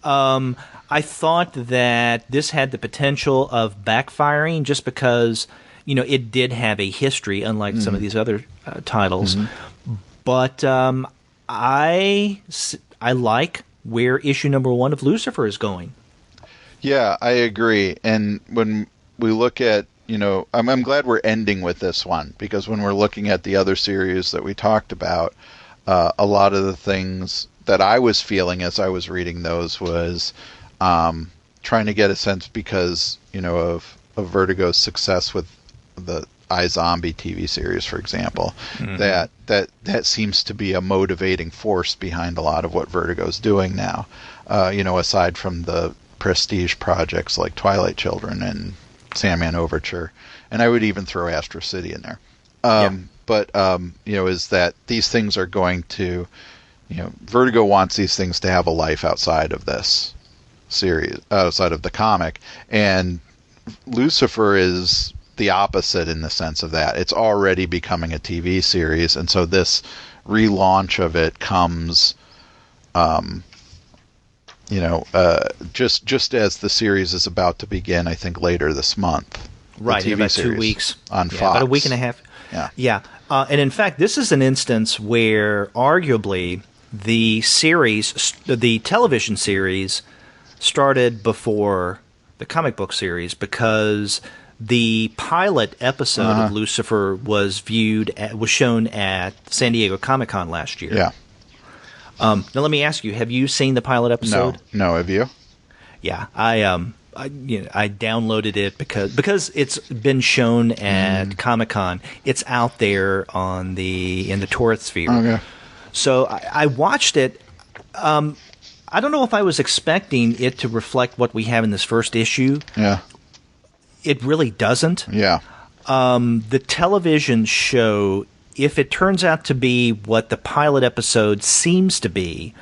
I thought that this had the potential of backfiring just because, it did have a history, unlike some of these other titles. But I like where issue number 1 of Lucifer is going. Yeah, I agree. And when we look at, I'm glad we're ending with this one, because when we're looking at the other series that we talked about, a lot of the things that I was feeling as I was reading those was trying to get a sense, because, of Vertigo's success with the iZombie TV series, for example, that seems to be a motivating force behind a lot of what Vertigo's doing now. Aside from the prestige projects like Twilight Children and Sandman Overture, and I would even throw Astro City in there. But is that these things are going to, Vertigo wants these things to have a life outside of this series, outside of the comic, and Lucifer is the opposite in the sense of that. It's already becoming a TV series, and so this relaunch of it comes just as the series is about to begin, I think later this month. Right, in about 2 weeks. On Fox. About a week and a half. Yeah. And in fact, this is an instance where arguably the television series started before the comic book series, because the pilot episode of Lucifer was shown at San Diego Comic-Con last year. Yeah. Now let me ask you: have you seen the pilot episode? No. Have you? Yeah, I downloaded it because it's been shown at Comic-Con. It's out there in the tourist sphere. Okay. So I watched it. I don't know if I was expecting it to reflect what we have in this first issue. Yeah. It really doesn't. Yeah. The television show, if it turns out to be what the pilot episode seems to be,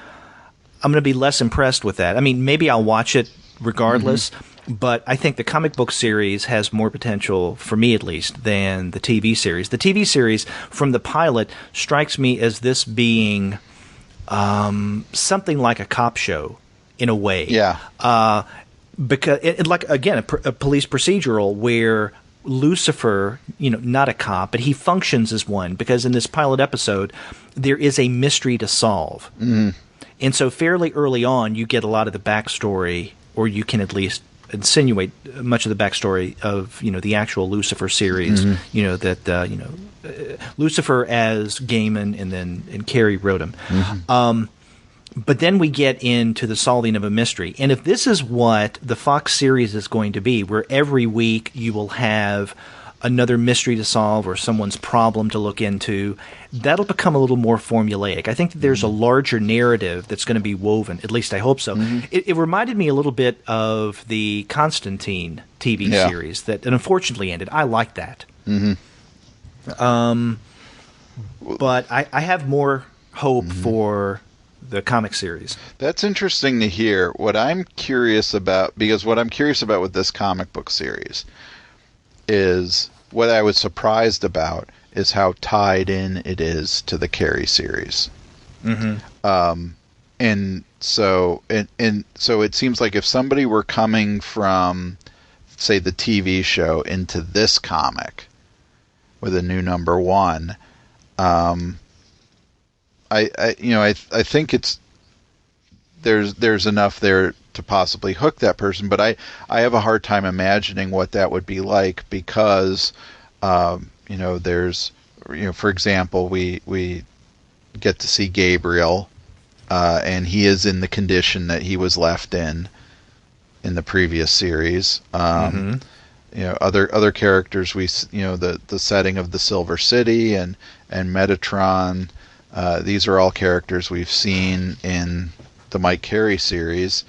I'm going to be less impressed with that. I mean, maybe I'll watch it regardless, but I think the comic book series has more potential, for me at least, than the TV series. The TV series, from the pilot, strikes me as this being something like a cop show in a way. Yeah. Because, like, again, a police procedural where Lucifer, not a cop, but he functions as one, because in this pilot episode, there is a mystery to solve. Mm-hmm. And so fairly early on, you get a lot of the backstory, or you can at least insinuate much of the backstory of, the actual Lucifer series, Lucifer as Gaiman and Carey wrote him. Mm-hmm. But then we get into the solving of a mystery. And if this is what the Fox series is going to be, where every week you will have another mystery to solve or someone's problem to look into, that'll become a little more formulaic. I think that there's a larger narrative that's going to be woven. At least I hope so. Mm-hmm. It reminded me a little bit of the Constantine TV series that unfortunately ended. I like that. Mm-hmm. But I have more hope for the comic series. That's interesting to hear. What I'm curious about with this comic book series is, what I was surprised about is how tied in it is to the Carey series. Mm-hmm. And so it seems like if somebody were coming from, say, the TV show into this comic with a new number one, I think there's enough there to possibly hook that person, but I have a hard time imagining what that would be like, because there's, for example, we get to see Gabriel, and he is in the condition that he was left in the previous series. Other characters, the setting of the Silver City and Metatron. These are all characters we've seen in the Mike Carey series,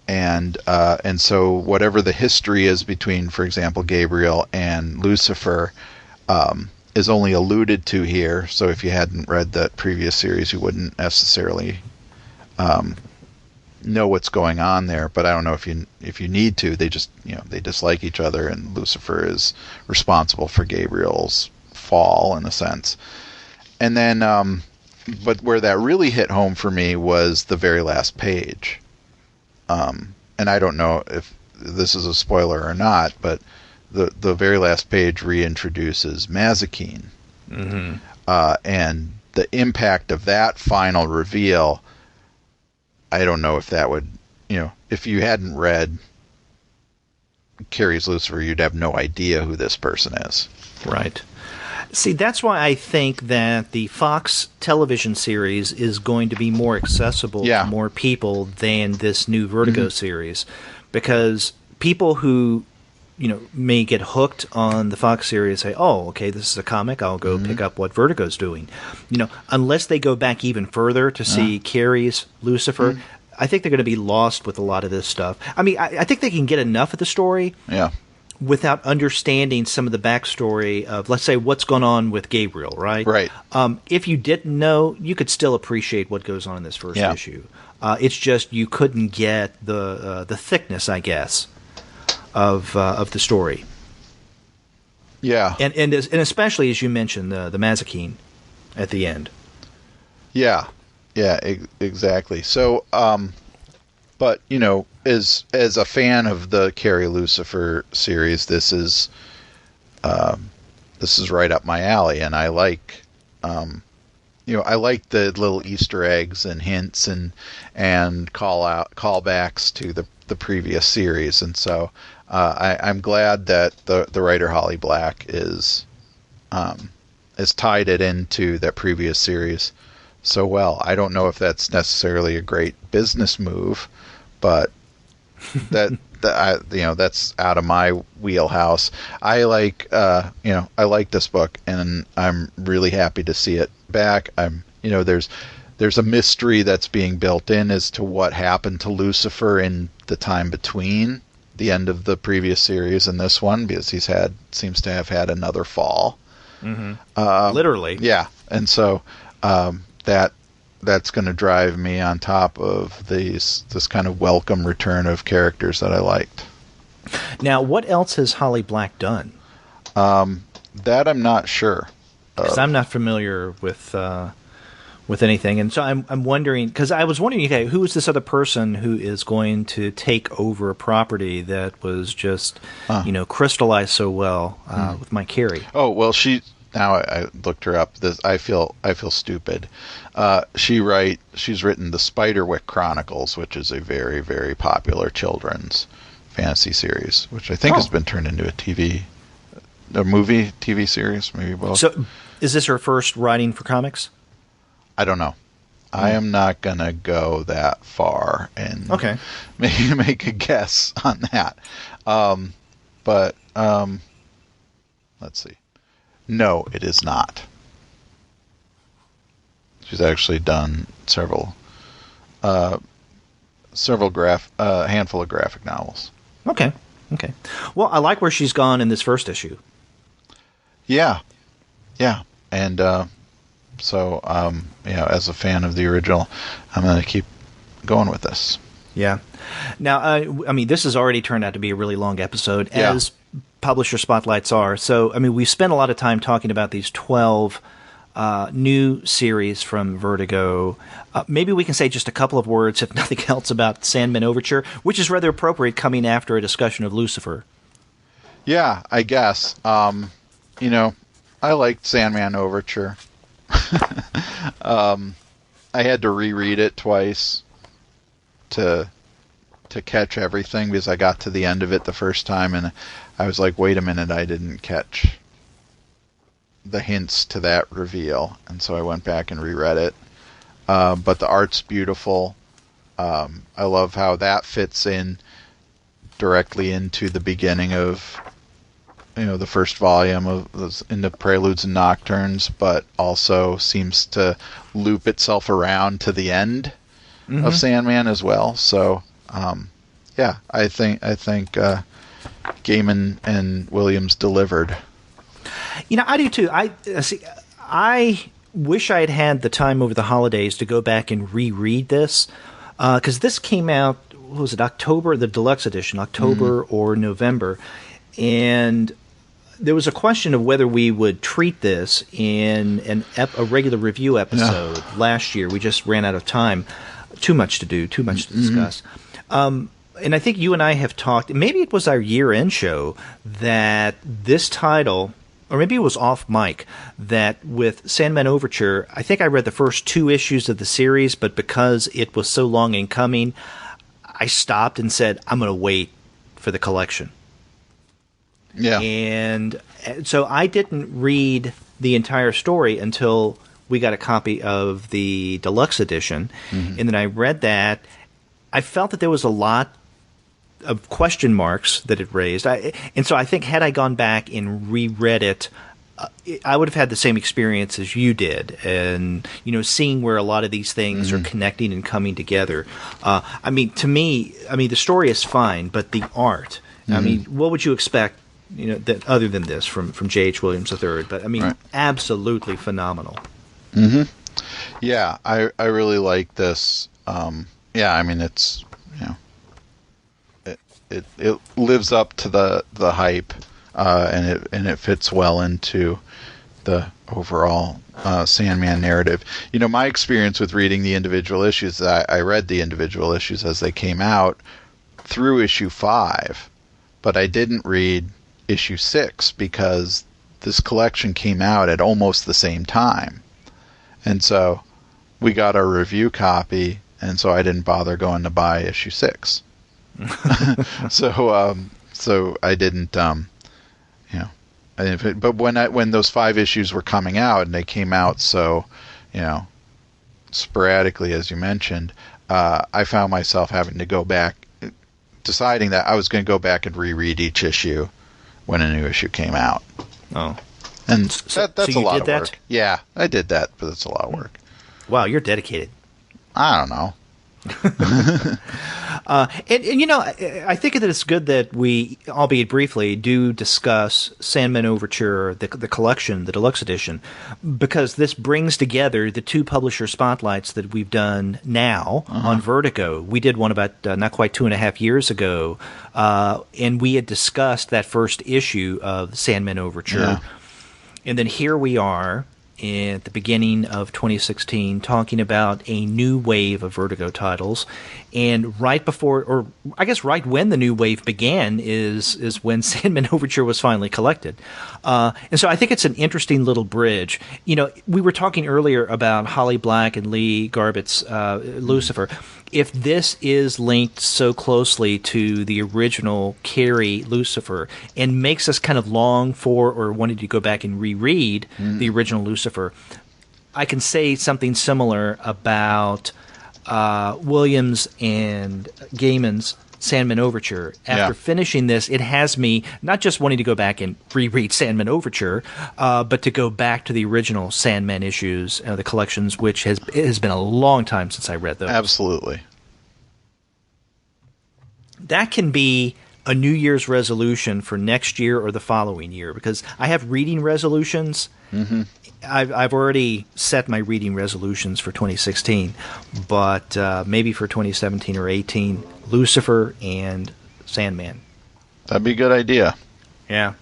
and so whatever the history is between, for example, Gabriel and Lucifer, is only alluded to here. So if you hadn't read that previous series, you wouldn't necessarily know what's going on there. But I don't know if you need to. They just they dislike each other, and Lucifer is responsible for Gabriel's fall in a sense. And then but where that really hit home for me was the very last page. And I don't know if this is a spoiler or not, but the very last page reintroduces Mazikeen. Mm-hmm. And the impact of that final reveal, I don't know if that would, if you hadn't read Carey's Lucifer, you'd have no idea who this person is. Right. See, that's why I think that the Fox television series is going to be more accessible to more people than this new Vertigo series, because people who may get hooked on the Fox series say, "Oh, okay, this is a comic. I'll go pick up what Vertigo's doing." Unless they go back even further to see Carey's Lucifer, I think they're going to be lost with a lot of this stuff. I mean, I think they can get enough of the story. Yeah. Without understanding some of the backstory of, let's say, what's going on with Gabriel, right? Right. If you didn't know, you could still appreciate what goes on in this first issue. It's just you couldn't get the thickness, I guess, of the story. Yeah. And especially, as you mentioned, the Mazikeen at the end. Yeah. Yeah, exactly. So, But, you know, as a fan of the Carrie Lucifer series, this is right up my alley, and I like, I like the little Easter eggs and hints and callbacks to the previous series, and so I'm glad that the writer Holly Black is tied it into that previous series so well. I don't know if that's necessarily a great business move, but that's out of my wheelhouse. I like this book, and I'm really happy to see it back. There's a mystery that's being built in as to what happened to Lucifer in the time between the end of the previous series and this one, because seems to have had another fall. Mm-hmm. Literally. Yeah. And so that's going to drive me on top of this kind of welcome return of characters that I liked. Now, what else has Holly Black done? That I'm not sure. Because I'm not familiar with anything, and so I'm wondering, because I was wondering, okay, who is this other person who is going to take over a property that was just crystallized so well with Mike Carey? Oh well, now I looked her up. I feel stupid. She's written the Spiderwick Chronicles, which is a very, very popular children's fantasy series, which I think has been turned into a movie, TV series, maybe both. So, is this her first writing for comics? I don't know. I am not going to go that far and make a guess on that. But let's see. No, it is not. She's actually done handful of graphic novels. Okay. Well, I like where she's gone in this first issue. Yeah. And so, as a fan of the original, I'm going to keep going with this. Yeah. Now, I mean, this has already turned out to be a really long episode, as publisher spotlights are. So, I mean, we've spent a lot of time talking about these 12 new series from Vertigo. Maybe we can say just a couple of words, if nothing else, about Sandman Overture, which is rather appropriate coming after a discussion of Lucifer. Yeah, I guess. I liked Sandman Overture. I had to reread it twice to catch everything, because I got to the end of it the first time and I was like, wait a minute, I didn't catch the hints to that reveal, and so I went back and reread it. But the art's beautiful. I love how that fits in directly into the beginning of the first volume into Preludes and Nocturnes, but also seems to loop itself around to the end of Sandman as well. So, I think Gaiman and Williams delivered. I do too. I wish I had had the time over the holidays to go back and reread this, because this came out, what was it, October, the Deluxe Edition, October or November, and there was a question of whether we would treat this in a regular review episode last year. We just ran out of time. Too much to do, too much to discuss. And I think you and I have talked, maybe it was our year-end show, that this title, or maybe it was off mic, that with Sandman Overture, I think I read the first 2 issues of the series, but because it was so long in coming, I stopped and said, I'm going to wait for the collection. Yeah. And so I didn't read the entire story until we got a copy of the Deluxe Edition, and then I read that. I felt that there was a lot of question marks that it raised. And so I think had I gone back and reread it, I would have had the same experience as you did, and seeing where a lot of these things are connecting and coming together. I mean, to me, the story is fine, but the art. I mean, what would you expect? That other than this from J.H. Williams III, but absolutely phenomenal. Yeah, I really like this. It's it lives up to the hype, and it fits well into the overall Sandman narrative. My experience with reading the individual issues, I read the individual issues as they came out through issue 5, but I didn't read issue 6 because this collection came out at almost the same time. And so we got our review copy, and so I didn't bother going to buy issue 6. So I didn't, but when those 5 issues were coming out, and they came out so, sporadically, as you mentioned, I found myself having to go back, deciding that I was going to go back and reread each issue when a new issue came out. Oh. And that's a lot of work. That? Yeah, I did that, but it's a lot of work. Wow, you're dedicated. I don't know. I think that it's good that we, albeit briefly, do discuss Sandman Overture, the collection, the Deluxe Edition, because this brings together the 2 publisher spotlights that we've done now on Vertigo. We did one about not quite 2.5 years ago, and we had discussed that first issue of Sandman Overture. Yeah. And then here we are at the beginning of 2016 talking about a new wave of Vertigo titles. And right before, or I guess right when the new wave began is when Sandman Overture was finally collected. And so I think it's an interesting little bridge. We were talking earlier about Holly Black and Lee Garbutt's Lucifer. If this is linked so closely to the original Carey Lucifer and makes us kind of long for or wanted to go back and reread the original Lucifer, I can say something similar about Williams and Gaiman's Sandman Overture. After finishing this, it has me not just wanting to go back and reread Sandman Overture, but to go back to the original Sandman issues, the collections, which it has been a long time since I read those. Absolutely. That can be a New Year's resolution for next year or the following year, because I have reading resolutions. Mm-hmm. I've already set my reading resolutions for 2016, but maybe for 2017 or 18, Lucifer and Sandman. That'd be a good idea. Yeah.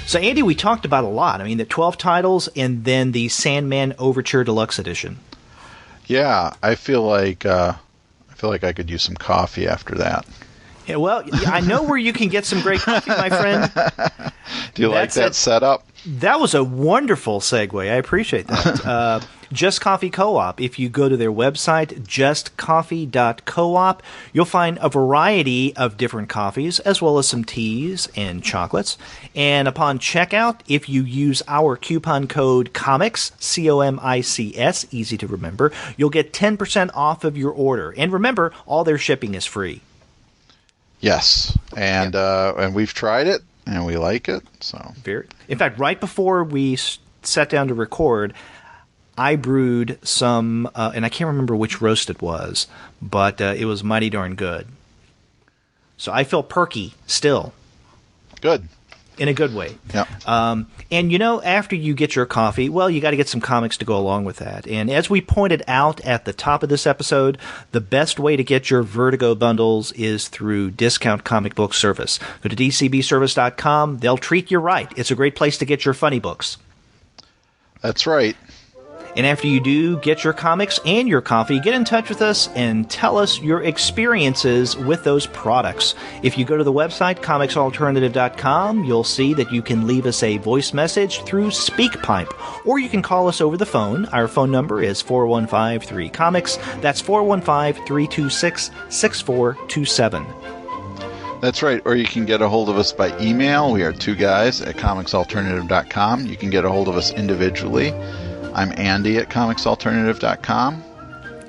So, Andy, we talked about a lot. I mean, the 12 titles and then the Sandman Overture Deluxe Edition. Yeah, I feel like I could use some coffee after that. Yeah, well, I know where you can get some great coffee, my friend. Do you like that setup? That was a wonderful segue. I appreciate that. Just Coffee Co-op. If you go to their website, justcoffee.coop, you'll find a variety of different coffees, as well as some teas and chocolates. And upon checkout, if you use our coupon code COMICS, COMICS, easy to remember, you'll get 10% off of your order. And remember, all their shipping is free. Yes, and we've tried it, and we like it. So, in fact, right before we sat down to record, I brewed some, and I can't remember which roast it was, but it was mighty darn good. So I feel perky still. Good. In a good way. Yeah. And, after you get your coffee, well, you got to get some comics to go along with that. And as we pointed out at the top of this episode, the best way to get your Vertigo bundles is through Discount Comic Book Service. Go to dcbservice.com. They'll treat you right. It's a great place to get your funny books. That's right. And after you do get your comics and your coffee, get in touch with us and tell us your experiences with those products. If you go to the website, comicsalternative.com, you'll see that you can leave us a voice message through SpeakPipe, or you can call us over the phone. Our phone number is 415-3-COMICS. That's 415-326-6427. That's right, or you can get a hold of us by email. We are 2guys@comicsalternative.com. You can get a hold of us individually. I'm Andy at comicsalternative.com.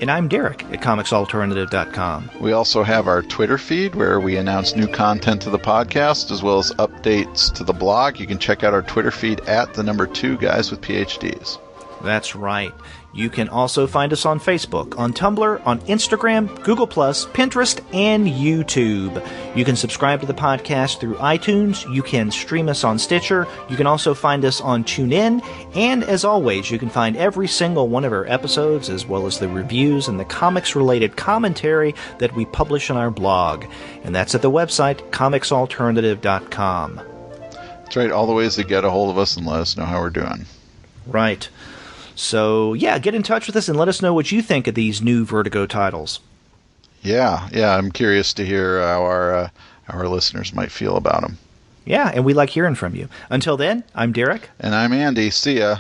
And I'm Derek at comicsalternative.com. We also have our Twitter feed where we announce new content to the podcast as well as updates to the blog. You can check out our Twitter feed at the number 2 guys with PhDs. That's right. You can also find us on Facebook, on Tumblr, on Instagram, Google+, Pinterest, and YouTube. You can subscribe to the podcast through iTunes. You can stream us on Stitcher. You can also find us on TuneIn. And as always, you can find every single one of our episodes, as well as the reviews and the comics-related commentary that we publish on our blog. And that's at the website, comicsalternative.com. That's right, all the ways to get a hold of us and let us know how we're doing. Right. So, yeah, get in touch with us and let us know what you think of these new Vertigo titles. Yeah, I'm curious to hear how our listeners might feel about them. Yeah, and we like hearing from you. Until then, I'm Derek. And I'm Andy. See ya.